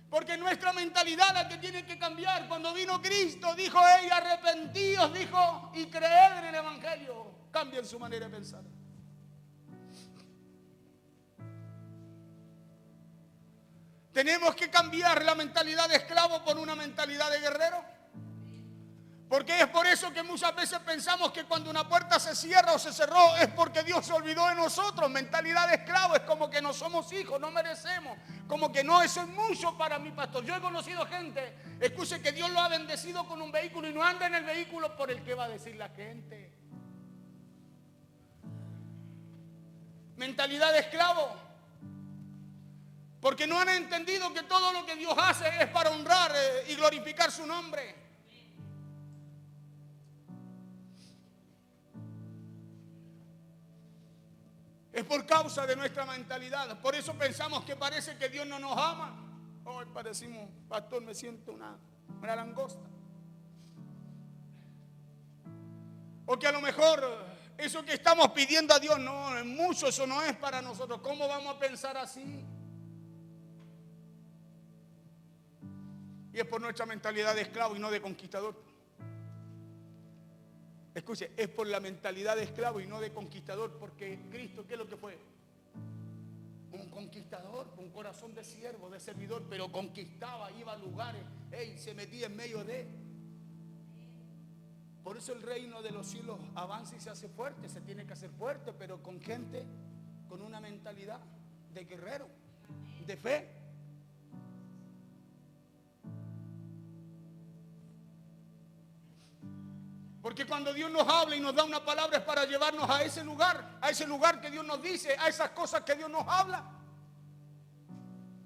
Porque nuestra mentalidad la que tiene que cambiar. Cuando vino Cristo dijo, arrepentíos, dijo, y creed en el Evangelio. Cambien su manera de pensar. Tenemos que cambiar la mentalidad de esclavo por una mentalidad de guerrero. Porque es por eso que muchas veces pensamos que cuando una puerta se cierra o se cerró es porque Dios se olvidó de nosotros. Mentalidad de esclavo es como que no somos hijos, no merecemos. Como que no, eso es mucho para mi pastor. Yo he conocido gente, escuche, que Dios lo ha bendecido con un vehículo y no anda en el vehículo por el que va a decir la gente. Mentalidad de esclavo. Porque no han entendido que todo lo que Dios hace es para honrar y glorificar su nombre. Es por causa de nuestra mentalidad. Por eso pensamos que parece que Dios no nos ama. Hoy parecimos, pastor, me siento una langosta. O que a lo mejor eso que estamos pidiendo a Dios, no, es mucho, eso no es para nosotros. ¿Cómo vamos a pensar así? Y es por nuestra mentalidad de esclavo y no de conquistador. Escuche, es por la mentalidad de esclavo y no de conquistador, porque Cristo, ¿qué es lo que fue? Un conquistador, con un corazón de siervo, de servidor, pero conquistaba, iba a lugares, se metía en medio de. Por eso el reino de los cielos avanza y se hace fuerte, se tiene que hacer fuerte, pero con gente, con una mentalidad de guerrero, de fe. Porque cuando Dios nos habla y nos da una palabra es para llevarnos a ese lugar que Dios nos dice, a esas cosas que Dios nos habla.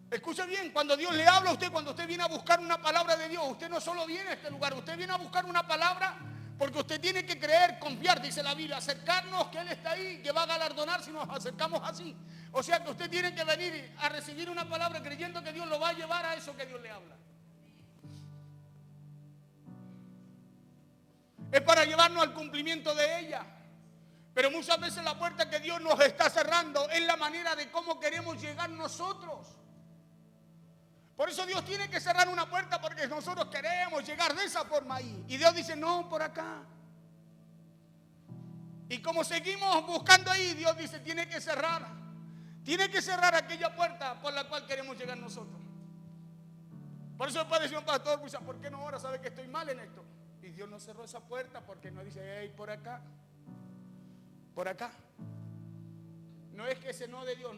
Escuche bien, cuando Dios le habla a usted, cuando usted viene a buscar una palabra de Dios, usted no solo viene a este lugar, usted viene a buscar una palabra porque usted tiene que creer, confiar, dice la Biblia, acercarnos, que Él está ahí, que va a galardonar si nos acercamos así. O sea que usted tiene que venir a recibir una palabra creyendo que Dios lo va a llevar a eso que Dios le habla. Es para llevarnos al cumplimiento de ella. Pero muchas veces la puerta que Dios nos está cerrando es la manera de cómo queremos llegar nosotros. Por eso Dios tiene que cerrar una puerta porque nosotros queremos llegar de esa forma ahí. Y Dios dice, no, por acá. Y como seguimos buscando ahí, Dios dice, tiene que cerrar. Tiene que cerrar aquella puerta por la cual queremos llegar nosotros. Por eso el Padre decía un pastor, ¿por qué no ora? ¿Sabe que estoy mal en esto? Y Dios no cerró esa puerta porque no dice, por acá, por acá. No es que ese no de Dios,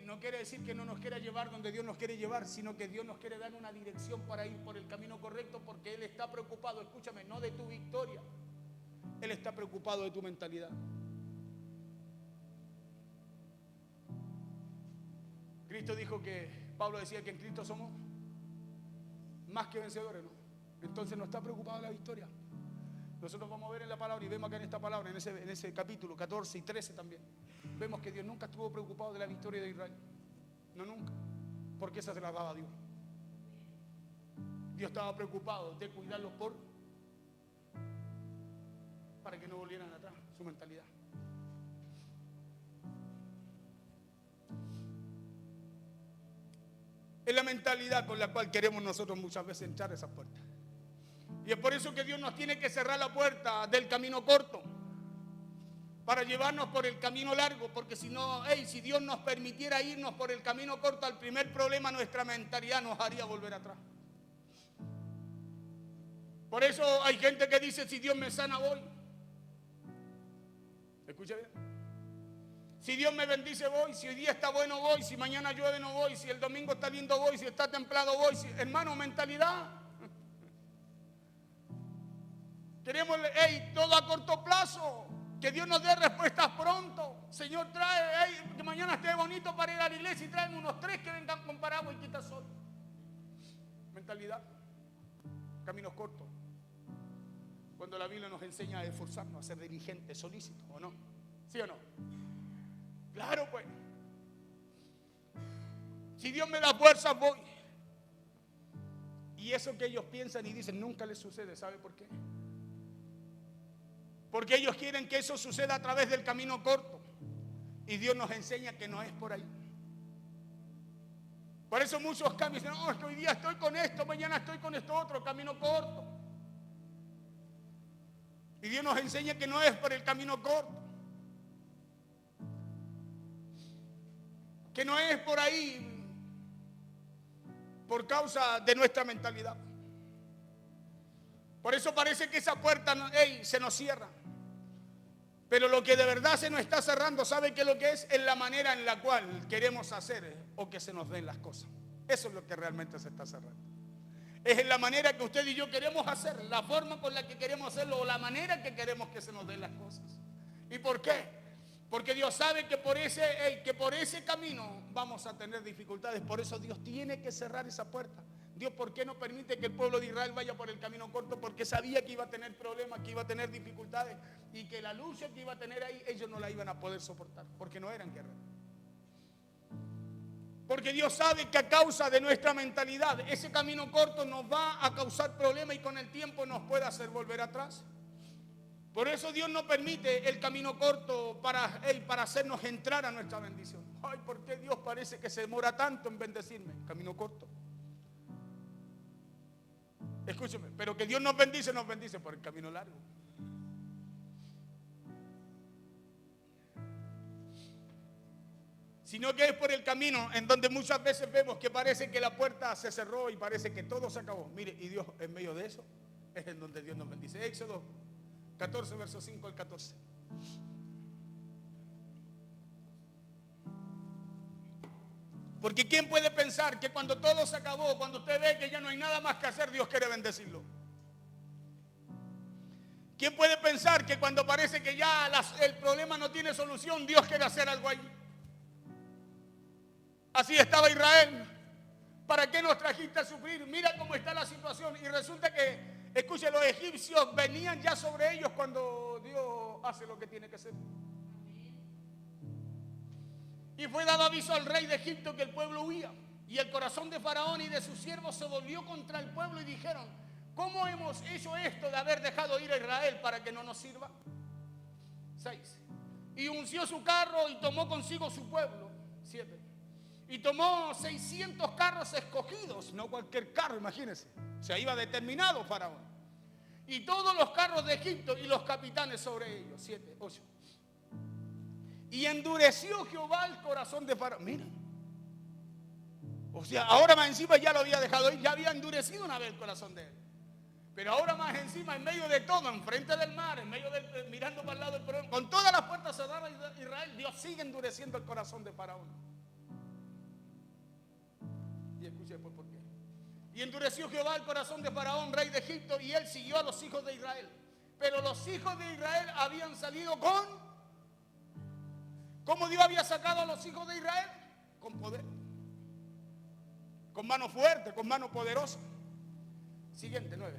no quiere decir que no nos quiera llevar donde Dios nos quiere llevar, sino que Dios nos quiere dar una dirección para ir por el camino correcto porque Él está preocupado, escúchame, no de tu victoria, Él está preocupado de tu mentalidad. Cristo dijo Pablo decía que en Cristo somos más que vencedores, ¿no? Entonces no está preocupado de la victoria. Nosotros vamos a ver en la palabra y vemos acá en esta palabra, en ese capítulo 14 y 13 también. vemos que Dios nunca estuvo preocupado de la victoria de Israel. No, nunca. Porque esa se la daba a Dios. Dios estaba preocupado de cuidarlos para que no volvieran atrás, su mentalidad. Es la mentalidad con la cual queremos nosotros muchas veces entrar a esas puertas. Y es por eso que Dios nos tiene que cerrar la puerta del camino corto para llevarnos por el camino largo, porque si no, si Dios nos permitiera irnos por el camino corto, al primer problema nuestra mentalidad nos haría volver atrás. Por eso hay gente que dice, si Dios me sana voy. ¿Escucha bien? Si Dios me bendice voy, si hoy día está bueno voy, si mañana llueve no voy, si el domingo está lindo voy, si está templado voy. Hermano, mentalidad. Queremos todo a corto plazo, que Dios nos dé respuestas pronto. Señor, trae, que mañana esté bonito para ir a la iglesia y traen unos 3 que vengan con paraguas y quita sol. Mentalidad, caminos cortos. Cuando la Biblia nos enseña a esforzarnos, a ser diligentes, solícitos, ¿o no? ¿Sí o no? Claro, pues. Si Dios me da fuerza, voy. Y eso que ellos piensan y dicen nunca les sucede. ¿Sabe por qué? Porque ellos quieren que eso suceda a través del camino corto. Y Dios nos enseña que no es por ahí. Por eso muchos cambios dicen, no, es que hoy día estoy con esto, mañana estoy con esto otro, camino corto. Y Dios nos enseña que no es por el camino corto. Que no es por ahí, por causa de nuestra mentalidad. Por eso parece que esa puerta se nos cierra. Pero lo que de verdad se nos está cerrando, ¿sabe qué es lo que es? Es la manera en la cual queremos hacer o que se nos den las cosas. Eso es lo que realmente se está cerrando. Es en la manera que usted y yo queremos hacer, la forma con la que queremos hacerlo o la manera que queremos que se nos den las cosas. ¿Y por qué? Porque Dios sabe que por ese camino vamos a tener dificultades. Por eso Dios tiene que cerrar esa puerta. Dios, ¿por qué no permite que el pueblo de Israel vaya por el camino corto? Porque sabía que iba a tener problemas, que iba a tener dificultades y que la lucha que iba a tener ahí, ellos no la iban a poder soportar, porque no eran guerreros. Porque Dios sabe que a causa de nuestra mentalidad, ese camino corto nos va a causar problemas y con el tiempo nos puede hacer volver atrás. Por eso Dios no permite el camino corto para hacernos entrar a nuestra bendición. Ay, ¿por qué Dios parece que se demora tanto en bendecirme? Camino corto. Escúcheme, pero que Dios nos bendice por el camino largo. Sino que es por el camino en donde muchas veces vemos que parece que la puerta se cerró y parece que todo se acabó. Mire, y Dios en medio de eso es en donde Dios nos bendice. Éxodo 14, verso 5 al 14. Porque ¿quién puede pensar que cuando todo se acabó, cuando usted ve que ya no hay nada más que hacer, Dios quiere bendecirlo? ¿Quién puede pensar que cuando parece que ya el problema no tiene solución, Dios quiere hacer algo allí? Así estaba Israel. ¿Para qué nos trajiste a sufrir? Mira cómo está la situación. Y resulta que, escuche, los egipcios venían ya sobre ellos cuando Dios hace lo que tiene que hacer. Y fue dado aviso al rey de Egipto que el pueblo huía. Y el corazón de Faraón y de sus siervos se volvió contra el pueblo y dijeron, ¿cómo hemos hecho esto de haber dejado ir a Israel para que no nos sirva? 6. Y unció su carro y tomó consigo su pueblo. 7. Y tomó 600 carros escogidos, no cualquier carro, imagínense. O sea, iba determinado Faraón. Y todos los carros de Egipto y los capitanes sobre ellos. 7, 8. Y endureció Jehová el corazón de Faraón. Mira. O sea, ahora más encima ya lo había dejado ir, ya había endurecido una vez el corazón de él. Pero ahora más encima, en medio de todo, enfrente del mar, en medio del, mirando para el lado del problema, con todas las puertas cerradas de Israel, Dios sigue endureciendo el corazón de Faraón. Y escuche después por qué. Y endureció Jehová el corazón de Faraón, rey de Egipto, y él siguió a los hijos de Israel. Pero los hijos de Israel habían salido ¿cómo Dios había sacado a los hijos de Israel? Con poder. Con mano fuerte, con mano poderosa. Siguiente, 9.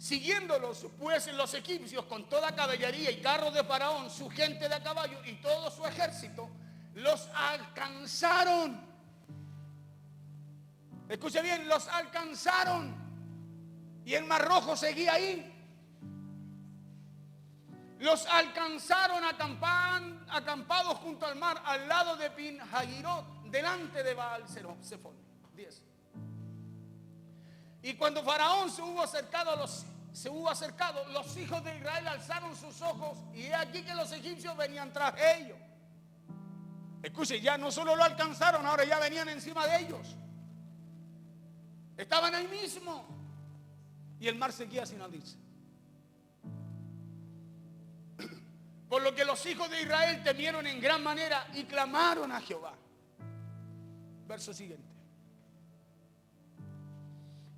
Siguiéndolos, pues, los egipcios con toda caballería y carros de Faraón, su gente de a caballo y todo su ejército, los alcanzaron. Escuche bien, los alcanzaron. Y el Mar Rojo seguía ahí. Los alcanzaron acampados junto al mar, al lado de Pin Hahirot, delante de Baal Zephón. 10. Y cuando Faraón se hubo acercado, los hijos de Israel alzaron sus ojos, y he aquí que los egipcios venían tras ellos. Escuche, ya no solo lo alcanzaron, ahora ya venían encima de ellos. Estaban ahí mismo. Y el mar seguía sin abrirse. Por lo que los hijos de Israel temieron en gran manera y clamaron a Jehová. Verso siguiente.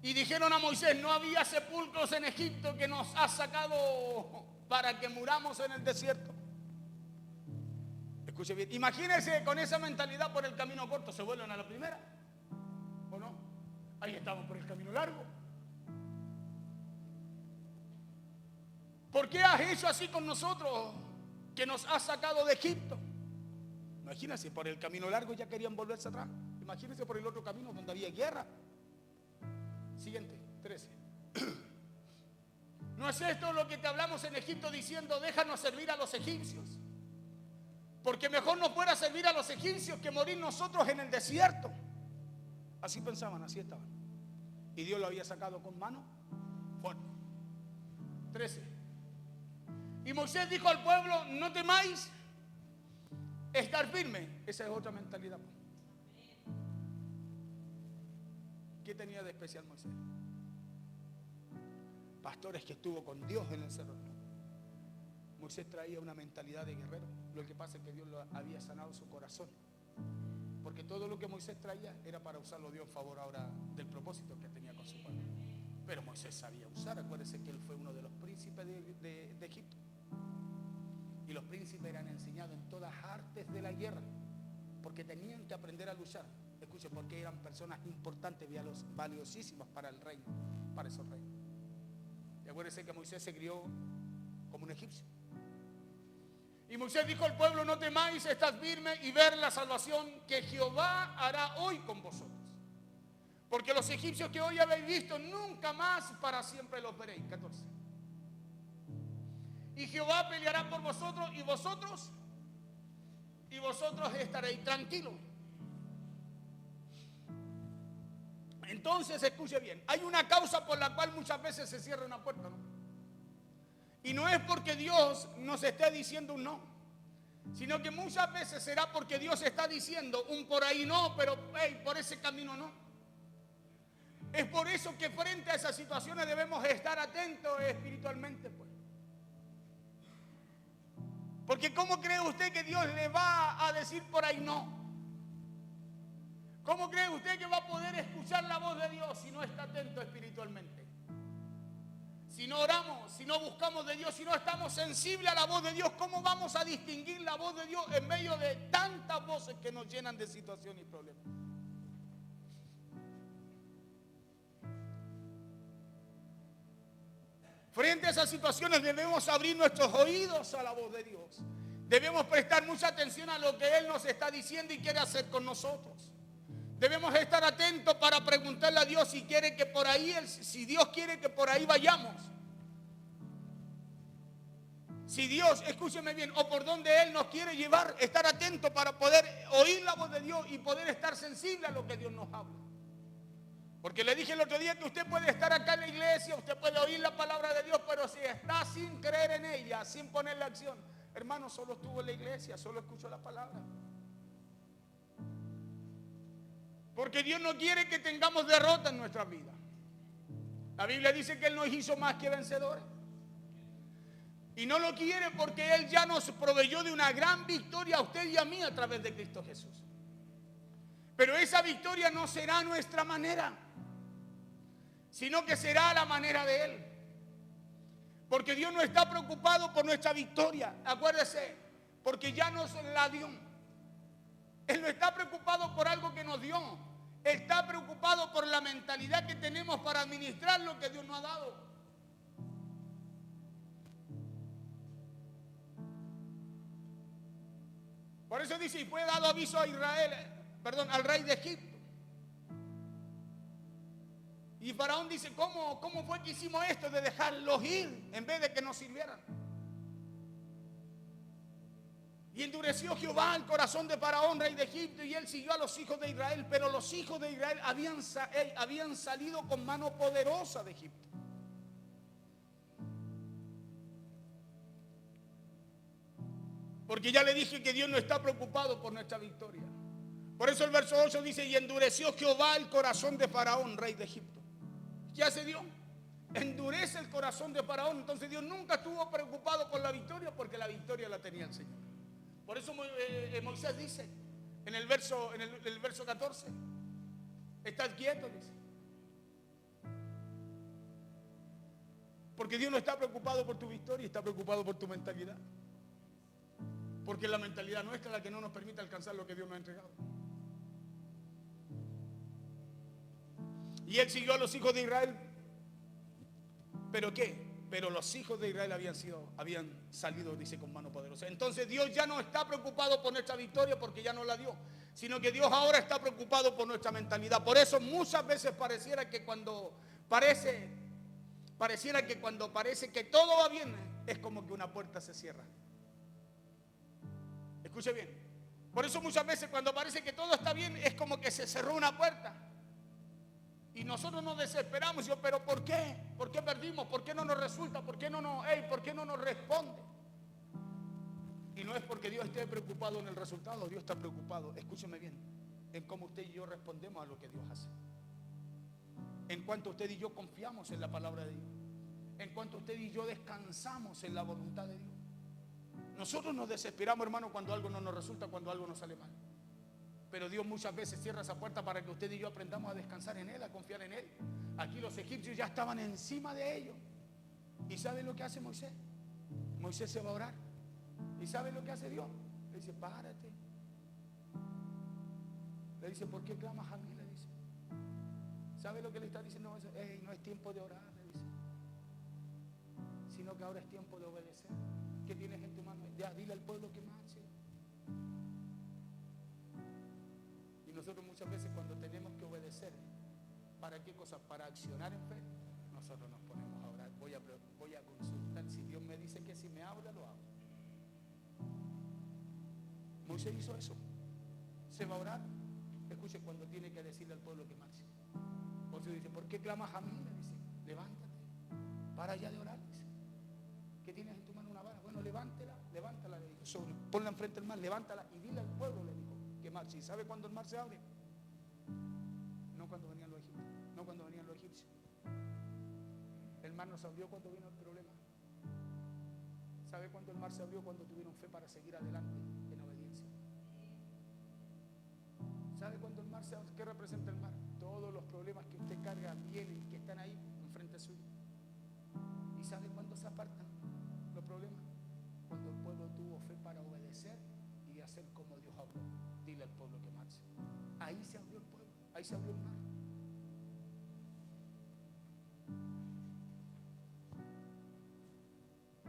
Y dijeron a Moisés: no había sepulcros en Egipto, que nos has sacado para que muramos en el desierto. Escuche bien, imagínense con esa mentalidad por el camino corto, ¿se vuelven a la primera? ¿O no? Ahí estamos por el camino largo. ¿Por qué has hecho así con nosotros, que nos has sacado de Egipto? Imagínense, por el camino largo ya querían volverse atrás. Imagínense por el otro camino donde había guerra. Siguiente, 13. ¿No es esto lo que te hablamos en Egipto diciendo: déjanos servir a los egipcios? Porque mejor nos fuera servir a los egipcios que morir nosotros en el desierto. Así pensaban, así estaban. Y Dios lo había sacado con mano fuerte. 13. Y Moisés dijo al pueblo: no temáis, estar firme. Esa es otra mentalidad. ¿Qué tenía de especial Moisés? Pastores que estuvo con Dios en el cerro. Moisés traía una mentalidad de guerrero. Lo que pasa es que Dios lo había sanado su corazón. Porque todo lo que Moisés traía era para usarlo Dios en favor ahora del propósito que tenía con su pueblo. Pero Moisés sabía usar. Acuérdense que él fue uno de los príncipes de Egipto. Y los príncipes eran enseñados en todas artes de la guerra, porque tenían que aprender a luchar. Escuchen, porque eran personas importantes, valiosísimas para el reino, para esos reinos. Y acuérdense que Moisés se crió como un egipcio. Y Moisés dijo al pueblo: no temáis, estad firmes y ver la salvación que Jehová hará hoy con vosotros. Porque los egipcios que hoy habéis visto, nunca más para siempre los veréis. 14. Y Jehová peleará por vosotros, y vosotros estaréis tranquilos. Entonces, escuche bien, hay una causa por la cual muchas veces se cierra una puerta, ¿no? Y no es porque Dios nos esté diciendo un no, sino que muchas veces será porque Dios está diciendo un por ahí no, pero hey, por ese camino no. Es por eso que frente a esas situaciones debemos estar atentos espiritualmente, pues. Porque ¿cómo cree usted que Dios le va a decir por ahí no? ¿Cómo cree usted que va a poder escuchar la voz de Dios si no está atento espiritualmente? Si no oramos, si no buscamos de Dios, si no estamos sensibles a la voz de Dios, ¿cómo vamos a distinguir la voz de Dios en medio de tantas voces que nos llenan de situaciones y problemas? Frente a esas situaciones debemos abrir nuestros oídos a la voz de Dios. Debemos prestar mucha atención a lo que Él nos está diciendo y quiere hacer con nosotros. Debemos estar atentos para preguntarle a Dios si quiere que por ahí, si Dios quiere que por ahí vayamos. Si Dios, escúcheme bien, o por donde Él nos quiere llevar, estar atentos para poder oír la voz de Dios y poder estar sensible a lo que Dios nos habla. Porque le dije el otro día que usted puede estar acá en la iglesia, usted puede oír la palabra de Dios, pero si está sin creer en ella, sin ponerle acción, hermano, solo estuvo en la iglesia, solo escuchó la palabra. Porque Dios no quiere que tengamos derrota en nuestra vida. La Biblia dice que Él nos hizo más que vencedores. Y no lo quiere porque Él ya nos proveyó de una gran victoria a usted y a mí a través de Cristo Jesús. Pero esa victoria no será a nuestra manera, sino que será a la manera de Él. Porque Dios no está preocupado por nuestra victoria, acuérdese, porque ya nos la dio. Él no está preocupado por algo que nos dio. Está preocupado por la mentalidad que tenemos para administrar lo que Dios nos ha dado. Por eso dice, y fue dado aviso a Israel, al rey de Egipto. Y Faraón dice, ¿cómo fue que hicimos esto de dejarlos ir en vez de que nos sirvieran? Y endureció Jehová el corazón de Faraón, rey de Egipto, y él siguió a los hijos de Israel. Pero los hijos de Israel habían salido con mano poderosa de Egipto. Porque ya le dije que Dios no está preocupado por nuestra victoria. Por eso el verso 8 dice, y endureció Jehová el corazón de Faraón, rey de Egipto. ¿Qué hace Dios? Endurece el corazón de Faraón. Entonces Dios nunca estuvo preocupado por la victoria, porque la victoria la tenía el Señor. Por eso Moisés dice en el verso 14, estad quieto, dice. Porque Dios no está preocupado por tu victoria, está preocupado por tu mentalidad. Porque la mentalidad nuestra es la que no nos permite alcanzar lo que Dios nos ha entregado. Y él siguió a los hijos de Israel. ¿Pero qué? Pero los hijos de Israel habían salido, dice, con mano poderosa. Entonces Dios ya no está preocupado por nuestra victoria porque ya no la dio, sino que Dios ahora está preocupado por nuestra mentalidad. Por eso muchas veces pareciera que cuando parece que todo va bien, es como que una puerta se cierra. Escuche bien. Por eso muchas veces cuando parece que todo está bien, es como que se cerró una puerta. Y nosotros nos desesperamos. ¿Pero por qué? ¿Por qué perdimos? ¿Por qué no nos resulta? ¿Por qué no nos responde? Y no es porque Dios esté preocupado en el resultado. Dios está preocupado, escúcheme bien, en cómo usted y yo respondemos a lo que Dios hace. En cuanto usted y yo confiamos en la palabra de Dios. En cuanto usted y yo descansamos en la voluntad de Dios. Nosotros nos desesperamos, hermano, cuando algo no nos resulta, cuando algo nos sale mal. Pero Dios muchas veces cierra esa puerta para que usted y yo aprendamos a descansar en Él, a confiar en Él. Aquí los egipcios ya estaban encima de ellos. ¿Y sabe lo que hace Moisés? Moisés se va a orar. ¿Y sabe lo que hace Dios? Le dice, párate. Le dice, ¿por qué clamas a mí? Le dice. ¿Sabe lo que le está diciendo? No es tiempo de orar, le dice. Sino que ahora es tiempo de obedecer. ¿Qué tienes en tu mano? Ya, dile al pueblo que marche. Y nosotros muchas veces cuando tenemos que obedecer, ¿para qué cosa? Para accionar en fe, nosotros nos ponemos a orar. Voy a consultar. Si Dios me dice que si me habla, lo hago. Moisés hizo eso. Se va a orar. Escuche, cuando tiene que decirle al pueblo que marche. Por eso dice, ¿por qué clamas a mí? Le dice, levántate, para ya de orar. Dice, ¿qué tienes en tu mano? Una vara. Bueno, levántala, le dijo. Ponla enfrente del mar, levántala y dile al pueblo, le dijo, que marche. ¿Y sabe cuándo el mar se abre? No cuando venían los egipcios. No cuando venían los egipcios. El mar no se abrió cuando vino el problema. ¿Sabe cuándo el mar se abrió? Cuando tuvieron fe para seguir adelante en obediencia. ¿Sabe cuándo el mar se abre? ¿Qué representa el mar? Todos los problemas que usted carga vienen, que están ahí enfrente suyo. ¿Y sabe cuándo se apartan los problemas? Cuando el pueblo tuvo fe para obedecer y hacer como Dios habló. Dile al pueblo que marche. Ahí se abrió el pueblo, ahí se abrió el mar.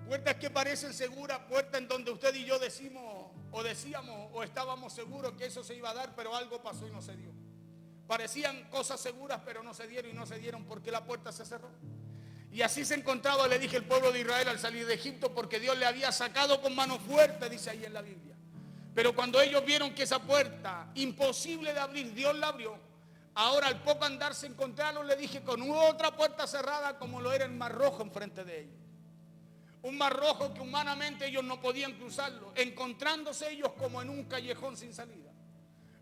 Puertas que parecen seguras, puertas en donde usted y yo decíamos o estábamos seguros que eso se iba a dar, pero algo pasó y no se dio. Parecían cosas seguras, pero no se dieron porque la puerta se cerró. Y así se encontraba, le dije, el pueblo de Israel al salir de Egipto, porque Dios le había sacado con mano fuerte, dice ahí en la Biblia. Pero cuando ellos vieron que esa puerta, imposible de abrir, Dios la abrió. Ahora al poco andar se encontraron, le dije, con otra puerta cerrada como lo era el Mar Rojo enfrente de ellos. Un mar rojo que humanamente ellos no podían cruzarlo, encontrándose ellos como en un callejón sin salida.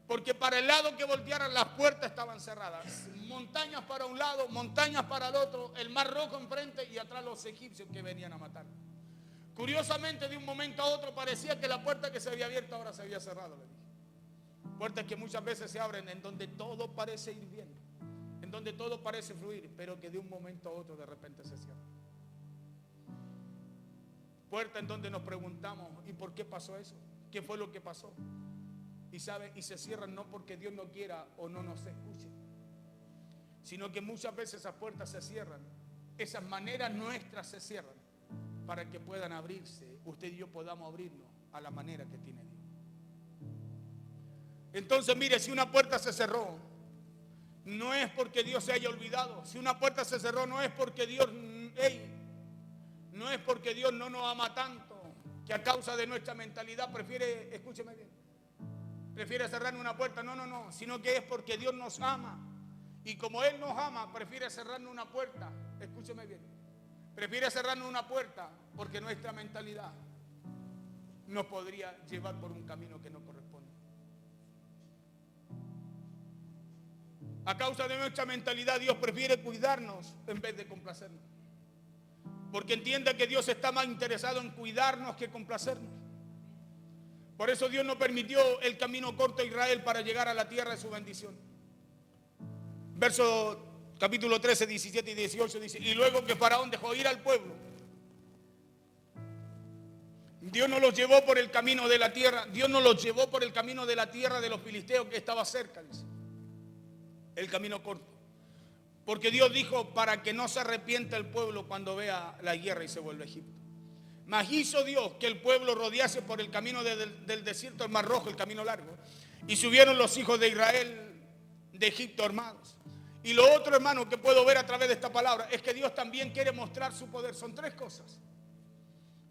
Porque para el lado que voltearan las puertas estaban cerradas. Montañas para un lado, montañas para el otro, el mar rojo enfrente y atrás los egipcios que venían a matar. Curiosamente, de un momento a otro parecía que la puerta que se había abierto ahora se había cerrado, le dije. Puertas que muchas veces se abren en donde todo parece ir bien, en donde todo parece fluir, pero que de un momento a otro de repente se cierran. Puerta en donde nos preguntamos, ¿y por qué pasó eso? ¿Qué fue lo que pasó? Y se cierran no porque Dios no quiera o no nos escuche, sino que muchas veces esas puertas se cierran, esas maneras nuestras se cierran para que puedan abrirse, usted y yo podamos abrirnos a la manera que tiene Dios. Entonces, mire, si una puerta se cerró, no es porque Dios se haya olvidado. Si una puerta se cerró, no es porque Dios, no es porque Dios no nos ama tanto, que a causa de nuestra mentalidad prefiere, escúcheme bien, prefiere cerrar una puerta. No, sino que es porque Dios nos ama. Y como Él nos ama, prefiere cerrarnos una puerta. Escúcheme bien. Prefiere cerrarnos una puerta porque nuestra mentalidad nos podría llevar por un camino que no corresponde. A causa de nuestra mentalidad, Dios prefiere cuidarnos en vez de complacernos. Porque entiende que Dios está más interesado en cuidarnos que complacernos. Por eso Dios no permitió el camino corto a Israel para llegar a la tierra de su bendición. Verso capítulo 13, 17 y 18 dice: y luego que Faraón dejó ir al pueblo, Dios no los llevó por el camino de la tierra, Dios no los llevó por el camino de la tierra de los filisteos que estaba cerca, dice, el camino corto. Porque Dios dijo para que no se arrepienta el pueblo cuando vea la guerra y se vuelva a Egipto. Mas hizo Dios que el pueblo rodease por el camino del desierto al Mar Rojo, el camino largo. Y subieron los hijos de Israel de Egipto armados. Y lo otro, hermano, que puedo ver a través de esta palabra es que Dios también quiere mostrar su poder. Son tres cosas.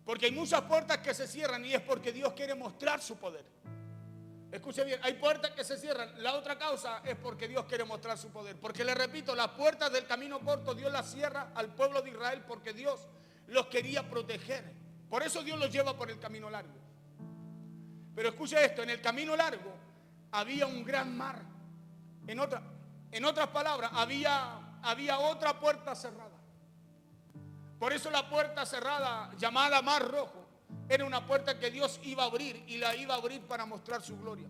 Porque hay muchas puertas que se cierran y es porque Dios quiere mostrar su poder. Escuche bien, hay puertas que se cierran. La otra causa es porque Dios quiere mostrar su poder. Porque le repito, las puertas del camino corto Dios las cierra al pueblo de Israel porque Dios los quería proteger. Por eso Dios los lleva por el camino largo. Pero escuche esto, en el camino largo había un gran mar. En otras palabras, había otra puerta cerrada. Por eso la puerta cerrada, llamada Mar Rojo, era una puerta que Dios iba a abrir y la iba a abrir para mostrar su gloria.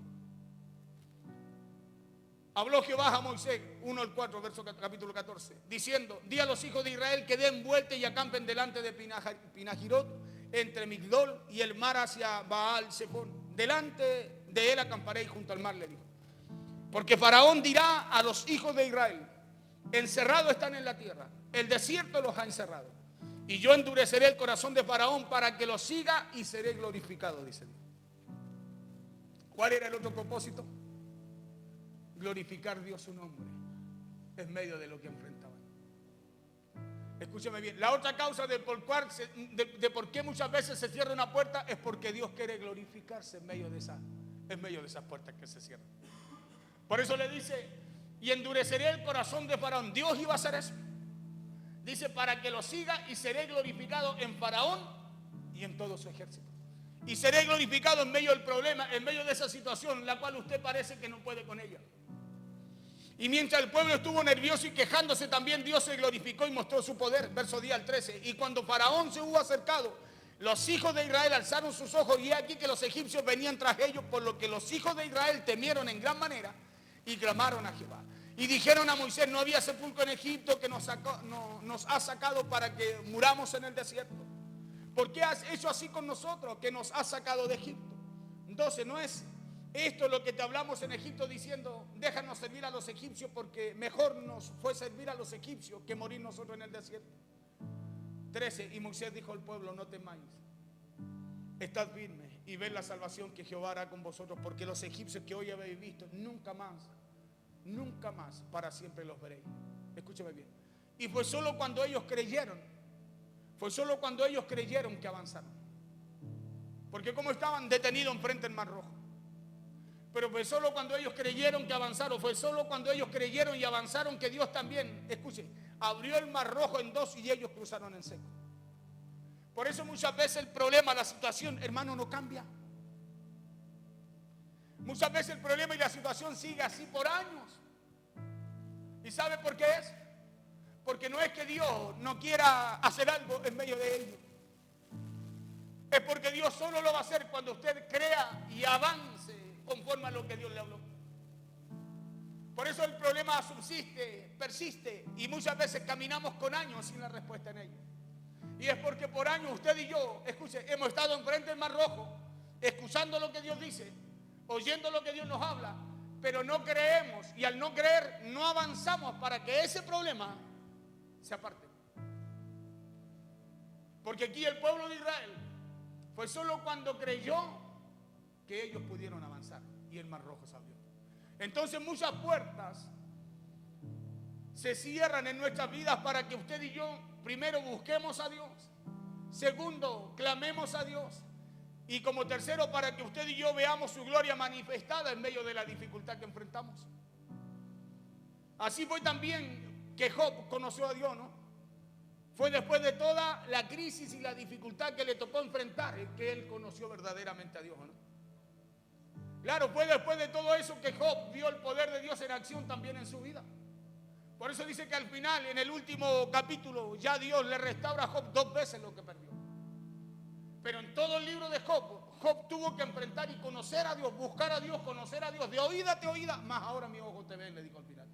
Habló Jehová a Moisés, 1:4, verso capítulo 14, diciendo: di a los hijos de Israel que den vuelta y acampen delante de Pinahirot, entre Migdol y el mar hacia Baal Zephón. Delante de él acamparéis junto al mar, le dijo. Porque Faraón dirá a los hijos de Israel: encerrados están en la tierra, el desierto los ha encerrado. Y yo endureceré el corazón de Faraón para que lo siga y seré glorificado, dice Dios. ¿Cuál era el otro propósito? Glorificar Dios su nombre en medio de lo que enfrentaban. Escúcheme bien, la otra causa de por qué muchas veces se cierra una puerta es porque Dios quiere glorificarse en medio de esas puertas que se cierran. Por eso le dice: y endureceré el corazón de Faraón. Dios iba a hacer eso. Dice: para que lo siga y seré glorificado en Faraón y en todo su ejército. Y seré glorificado en medio del problema, en medio de esa situación, la cual usted parece que no puede con ella. Y mientras el pueblo estuvo nervioso y quejándose, también Dios se glorificó y mostró su poder. Verso 10 al 13. Y cuando Faraón se hubo acercado, los hijos de Israel alzaron sus ojos y he aquí que los egipcios venían tras ellos, por lo que los hijos de Israel temieron en gran manera y clamaron a Jehová. Y dijeron a Moisés: no había sepulcro en Egipto que nos ha sacado para que muramos en el desierto. ¿Por qué has hecho así con nosotros que nos has sacado de Egipto? Entonces, no es esto lo que te hablamos en Egipto diciendo: déjanos servir a los egipcios, porque mejor nos fue servir a los egipcios que morir nosotros en el desierto. 13. Y Moisés dijo al pueblo: no temáis, estad firmes y ved la salvación que Jehová hará con vosotros, porque los egipcios que hoy habéis visto, nunca más para siempre los veréis. Escúchame bien. Y fue solo cuando ellos creyeron que avanzaron. Porque como estaban detenidos enfrente del Mar Rojo. Pero fue solo cuando ellos creyeron que avanzaron, fue solo cuando ellos creyeron y avanzaron que Dios también, escuchen, abrió el Mar Rojo en dos y ellos cruzaron en seco. Por eso muchas veces el problema, la situación, hermano, no cambia. Muchas veces el problema y la situación sigue así por años. ¿Y sabe por qué es? Porque no es que Dios no quiera hacer algo en medio de ello. Es porque Dios solo lo va a hacer cuando usted crea y avance conforme a lo que Dios le habló. Por eso el problema subsiste, persiste, y muchas veces caminamos con años sin la respuesta en ello. Y es porque por años usted y yo, escuche, hemos estado enfrente del Mar Rojo, escuchando lo que Dios dice, oyendo lo que Dios nos habla, pero no creemos, y al no creer no avanzamos para que ese problema se aparte. Porque aquí el pueblo de Israel fue solo cuando creyó que ellos pudieron avanzar y el Mar Rojo se abrió. Entonces muchas puertas se cierran en nuestras vidas para que usted y yo, primero, busquemos a Dios. Segundo, clamemos a Dios. Y como tercero, para que usted y yo veamos su gloria manifestada en medio de la dificultad que enfrentamos. Así fue también que Job conoció a Dios, ¿no? Fue después de toda la crisis y la dificultad que le tocó enfrentar que él conoció verdaderamente a Dios, ¿no? Claro, fue después de todo eso que Job vio el poder de Dios en acción también en su vida. Por eso dice que al final, en el último capítulo, ya Dios le restaura a Job 2 veces lo que perdió. Pero en todo el libro de Job, Job tuvo que enfrentar y conocer a Dios, buscar a Dios, conocer a Dios. De oída te oída, más ahora mi ojo te ve, le dijo al final.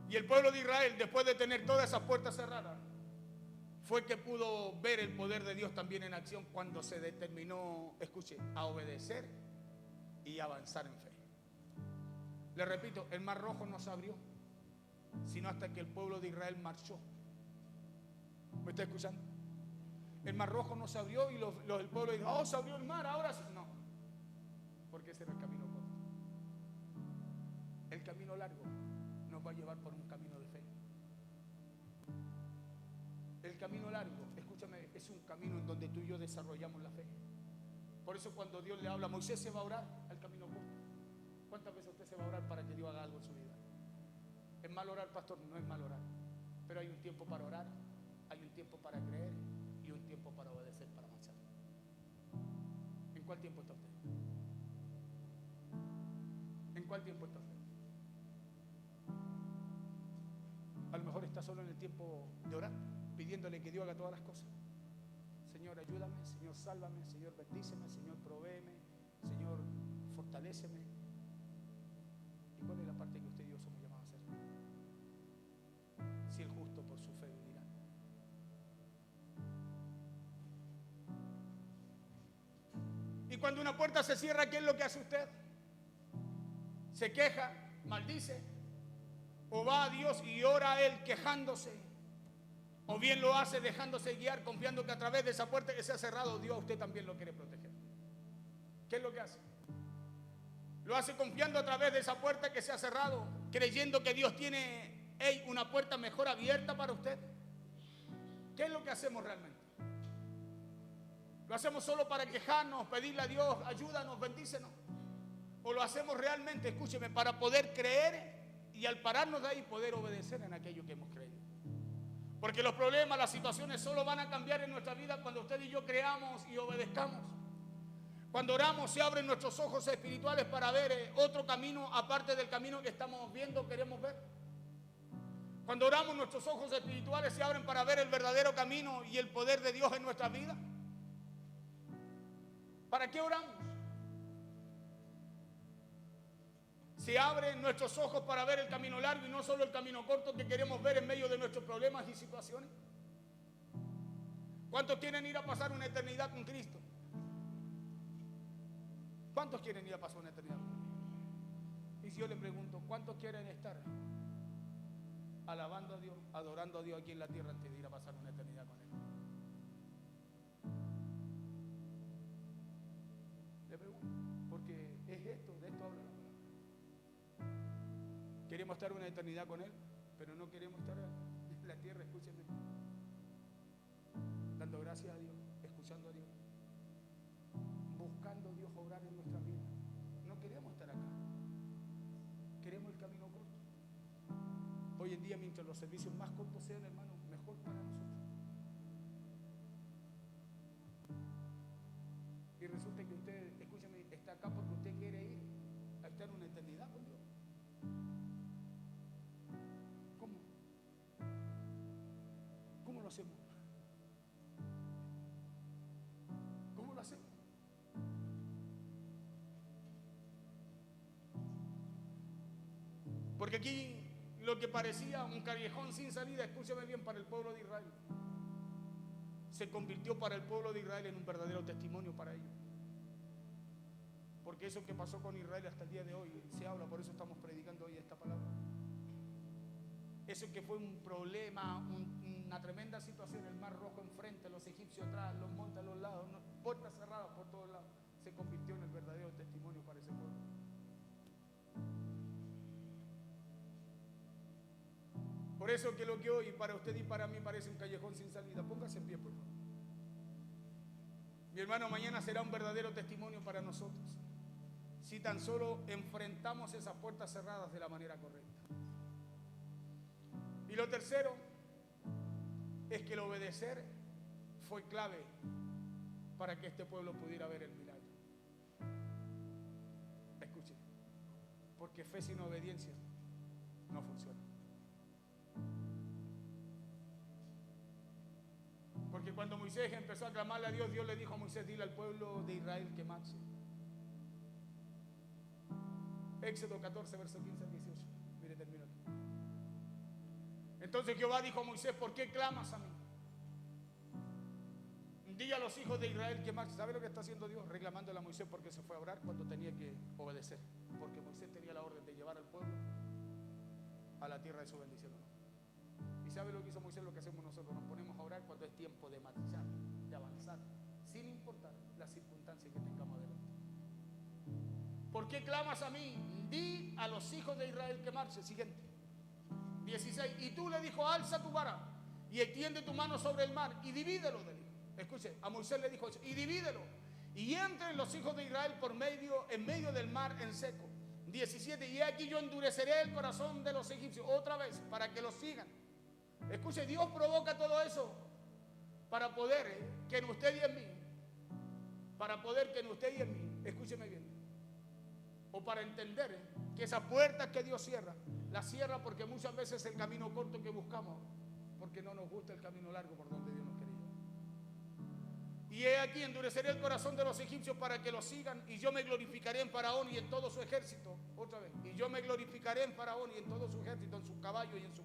Y el pueblo de Israel, después de tener todas esas puertas cerradas, fue que pudo ver el poder de Dios también en acción cuando se determinó, escuche, a obedecer y avanzar en fe. Le repito, el mar rojo no se abrió, sino hasta que el pueblo de Israel marchó. ¿Me está escuchando? El mar rojo no se abrió y el pueblo dijo, oh, se abrió el mar, ahora sí. No, porque ese era el camino corto. El camino largo nos va a llevar por un camino de fe. El camino largo, escúchame, es un camino en donde tú y yo desarrollamos la fe. Por eso cuando Dios le habla a Moisés, se va a orar al camino corto. ¿Cuántas veces usted se va a orar para que Dios haga algo en su vida? ¿Es mal orar, pastor? No es mal orar. Pero hay un tiempo para orar, hay un tiempo para creer y un tiempo para obedecer, para avanzar. ¿En cuál tiempo está usted? ¿En cuál tiempo está usted? A lo mejor está solo en el tiempo de orar, pidiéndole que Dios haga todas las cosas. Señor, ayúdame, Señor, sálvame, Señor, bendíceme, Señor, provéeme, Señor, fortaléceme. ¿Y cuál es la parte que usted y yo somos llamados a hacer? Si el justo por su fe vivirá. Y cuando una puerta se cierra, ¿qué es lo que hace usted? Se queja, maldice, o va a Dios y ora a Él quejándose, o bien lo hace dejándose guiar, confiando que a través de esa puerta que se ha cerrado, Dios a usted también lo quiere proteger. ¿Qué es lo que hace? Lo hace confiando a través de esa puerta que se ha cerrado, creyendo que Dios tiene una puerta mejor abierta para usted. ¿Qué es lo que hacemos realmente? ¿Lo hacemos solo para quejarnos, pedirle a Dios, ayúdanos, bendícenos? ¿O lo hacemos realmente, escúcheme, para poder creer y al pararnos de ahí poder obedecer en aquello que hemos creído? Porque los problemas, las situaciones solo van a cambiar en nuestra vida cuando usted y yo creamos y obedezcamos. Cuando oramos se abren nuestros ojos espirituales para ver otro camino aparte del camino que estamos viendo, queremos ver. Cuando oramos nuestros ojos espirituales se abren para ver el verdadero camino y el poder de Dios en nuestra vida. ¿Para qué oramos? Se abren nuestros ojos para ver el camino largo y no solo el camino corto que queremos ver en medio de nuestros problemas y situaciones. ¿Cuántos quieren ir a pasar una eternidad con Cristo? ¿Cuántos quieren ir a pasar una eternidad con Cristo? Y si yo le pregunto, ¿cuántos quieren estar alabando a Dios, adorando a Dios aquí en la tierra antes de ir a pasar una eternidad con Él? Le pregunto, porque es esto, de esto habla la palabra. Queremos estar una eternidad con Él, pero no queremos estar en la tierra, escúchenme, dando gracias a Dios, escuchando a Dios, buscando a Dios obrar en nuestra vida. No queremos estar acá, queremos el camino corto. Hoy en día, mientras los servicios más cortos sean, hermano, mejor para nosotros. Y resulta que usted, escúcheme, está acá porque usted quiere ir a estar una eternidad con Dios. ¿Cómo? ¿Cómo lo hacemos? ¿Cómo lo hacemos? Porque aquí lo que parecía un callejón sin salida, escúcheme bien, para el pueblo de Israel, se convirtió para el pueblo de Israel en un verdadero testimonio para ellos. Porque eso que pasó con Israel hasta el día de hoy se habla, por eso estamos predicando hoy esta palabra. Eso que fue un problema, una tremenda situación, el mar rojo enfrente, los egipcios atrás, los montes a los lados, puertas cerradas por todos lados. se convirtió en el verdadero testimonio para ese pueblo. Por eso que lo que hoy para usted y para mí parece un callejón sin salida. Póngase en pie, por favor. Mi hermano, mañana será un verdadero testimonio para nosotros, si tan solo enfrentamos esas puertas cerradas de la manera correcta. Y lo tercero es que el obedecer fue clave para que este pueblo pudiera ver el milagro. Escuche, porque fe sin obediencia no funciona. Porque cuando Moisés empezó a clamarle a Dios, Dios le dijo a Moisés: dile al pueblo de Israel que marche. Éxodo 14, verso 15 al 18. Mire, termino aquí. Entonces Jehová dijo a Moisés: ¿por qué clamas a mí? Di a los hijos de Israel que marchen. ¿Sabe lo que está haciendo Dios? Reclamándole a Moisés porque se fue a orar cuando tenía que obedecer. Porque Moisés tenía la orden de llevar al pueblo a la tierra de su bendición. ¿Y sabe lo que hizo Moisés? Lo que hacemos nosotros: nos ponemos a orar cuando es tiempo de marchar, de avanzar, sin importar las circunstancias que tengamos adelante. ¿Por qué clamas a mí? Di a los hijos de Israel que marchen. Siguiente. 16. Y tú le dijo: alza tu vara y extiende tu mano sobre el mar y divídelo de él. Escuche, a Moisés le dijo eso: y divídelo, y entren los hijos de Israel en medio del mar en seco. 17. Y aquí yo endureceré el corazón de los egipcios otra vez para que los sigan. Escuche, Dios provoca todo eso para poder que en usted y en mí, escúcheme bien, o para entender que esas puertas que Dios cierra, las cierra porque muchas veces el camino corto que buscamos, porque no nos gusta el camino largo por donde Dios nos quiere llevar. Y he aquí, endureceré el corazón de los egipcios para que los sigan, y yo me glorificaré en Faraón y en todo su ejército. Otra vez. Y yo me glorificaré en Faraón y en todo su ejército, en sus caballos y en su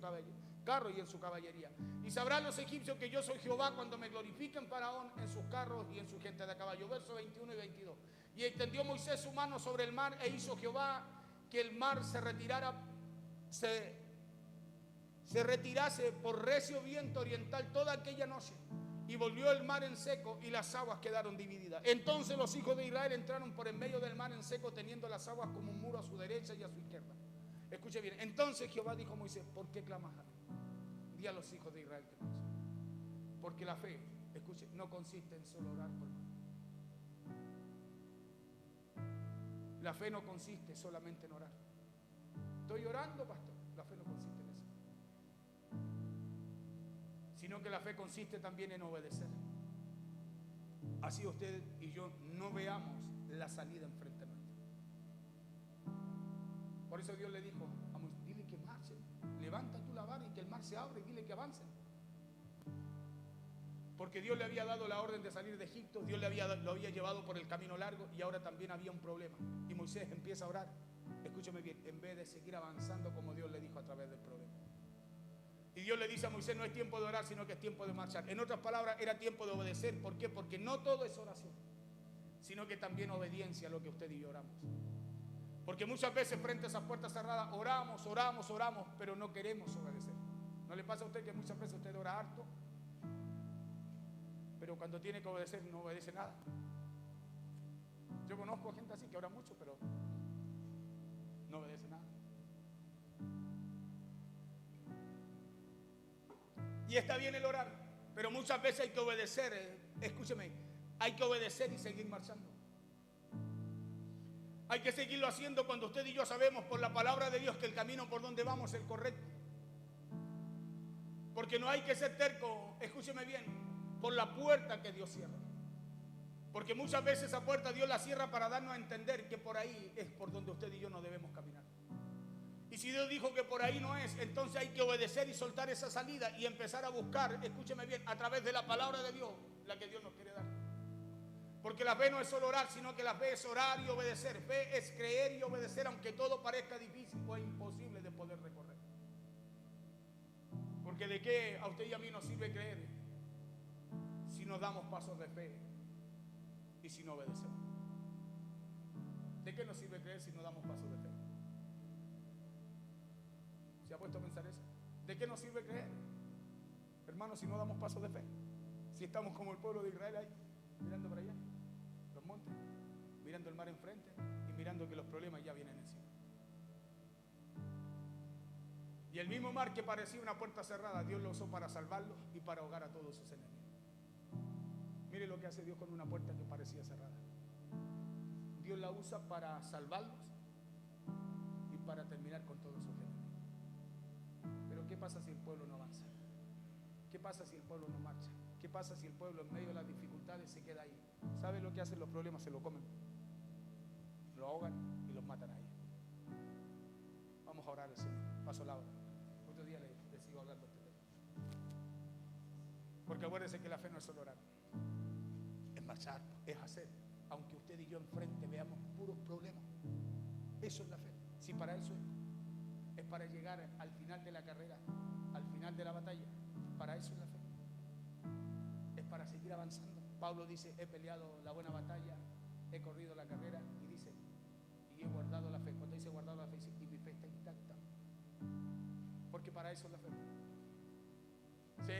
carro y en su caballería. Y sabrán los egipcios que yo soy Jehová cuando me glorifique en Faraón, en sus carros y en su gente de caballo. Versos 21 y 22. Y extendió Moisés su mano sobre el mar, e hizo Jehová que el mar se retirase por recio viento oriental toda aquella noche. Y volvió el mar en seco y las aguas quedaron divididas. Entonces los hijos de Israel entraron por en medio del mar en seco, teniendo las aguas como un muro a su derecha y a su izquierda. Escuche bien. Entonces Jehová dijo a Moisés: ¿por qué clamas a mí? Di a los hijos de Israel que marchen. Porque la fe, escuche, no consiste en solo orar por mí. La fe no consiste solamente en orar. Estoy orando, pastor. La fe no consiste en eso, sino que la fe consiste también en obedecer. Así usted y yo no veamos la salida enfrente nuestro. Por eso Dios le dijo a Moisés: dile que marchen, levanta tú la vara y que el mar se abra y dile que avancen. Porque Dios le había dado la orden de salir de Egipto, Dios lo había llevado por el camino largo, y ahora también había un problema. Y Moisés empieza a orar, escúcheme bien, en vez de seguir avanzando como Dios le dijo a través del problema. Y Dios le dice a Moisés: no es tiempo de orar, sino que es tiempo de marchar. En otras palabras, era tiempo de obedecer. ¿Por qué? Porque no todo es oración, sino que también obediencia a lo que usted y yo oramos. Porque muchas veces frente a esas puertas cerradas oramos, pero no queremos obedecer. ¿No le pasa a usted que muchas veces usted ora harto, pero cuando tiene que obedecer no obedece nada? Yo conozco gente así que ora mucho, pero no obedece nada. Y está bien el orar, pero muchas veces hay que obedecer. Escúcheme, hay que obedecer y seguir marchando. Hay que seguirlo haciendo cuando usted y yo sabemos por la palabra de Dios que el camino por donde vamos es el correcto. Porque no hay que ser terco, escúcheme bien, por la puerta que Dios cierra. Porque muchas veces esa puerta Dios la cierra para darnos a entender que por ahí es por donde usted y yo no debemos caminar. Y si Dios dijo que por ahí no es, entonces hay que obedecer y soltar esa salida y empezar a buscar, escúcheme bien, a través de la palabra de Dios, la que Dios nos quiere dar. Porque la fe no es solo orar, sino que la fe es orar y obedecer. Fe es creer y obedecer, aunque todo parezca difícil o imposible de poder recorrer. Porque de qué a usted y a mí nos sirve creer si nos damos pasos de fe y si no obedecemos. ¿De qué nos sirve creer si no damos pasos de fe? ¿Se ha puesto a pensar eso? ¿De qué nos sirve creer, hermanos, si no damos pasos de fe? Si estamos como el pueblo de Israel ahí, mirando para allá, los montes. mirando el mar enfrente y mirando que los problemas ya vienen encima. Y el mismo mar que parecía una puerta cerrada, Dios lo usó para salvarlo y para ahogar a todos sus enemigos. Mire lo que hace Dios con una puerta que parecía cerrada. Dios la usa para salvarlos y para terminar con todos sus enemigos. Pero ¿qué pasa si el pueblo no avanza? ¿Qué pasa si el pueblo no marcha? ¿Qué pasa si el pueblo en medio de las dificultades se queda ahí? ¿Sabe lo que hacen los problemas? Se lo comen, lo ahogan y los matan ahí. Vamos a orar al Señor. Paso la hora. Otro día le sigo hablando de este tema. Porque acuérdense que la fe no es solo orar, es marchar, es hacer. Aunque usted y yo enfrente veamos puros problemas, eso es la fe. Si para eso es para llegar al final de la carrera, al final de la batalla, para eso es la fe. Es para seguir avanzando. Pablo dice, he peleado la buena batalla, he corrido la carrera, y dice, y he guardado la fe. Cuando dice guardado la fe, dice, y mi fe está intacta. Porque para eso es la fe. ¿Sí?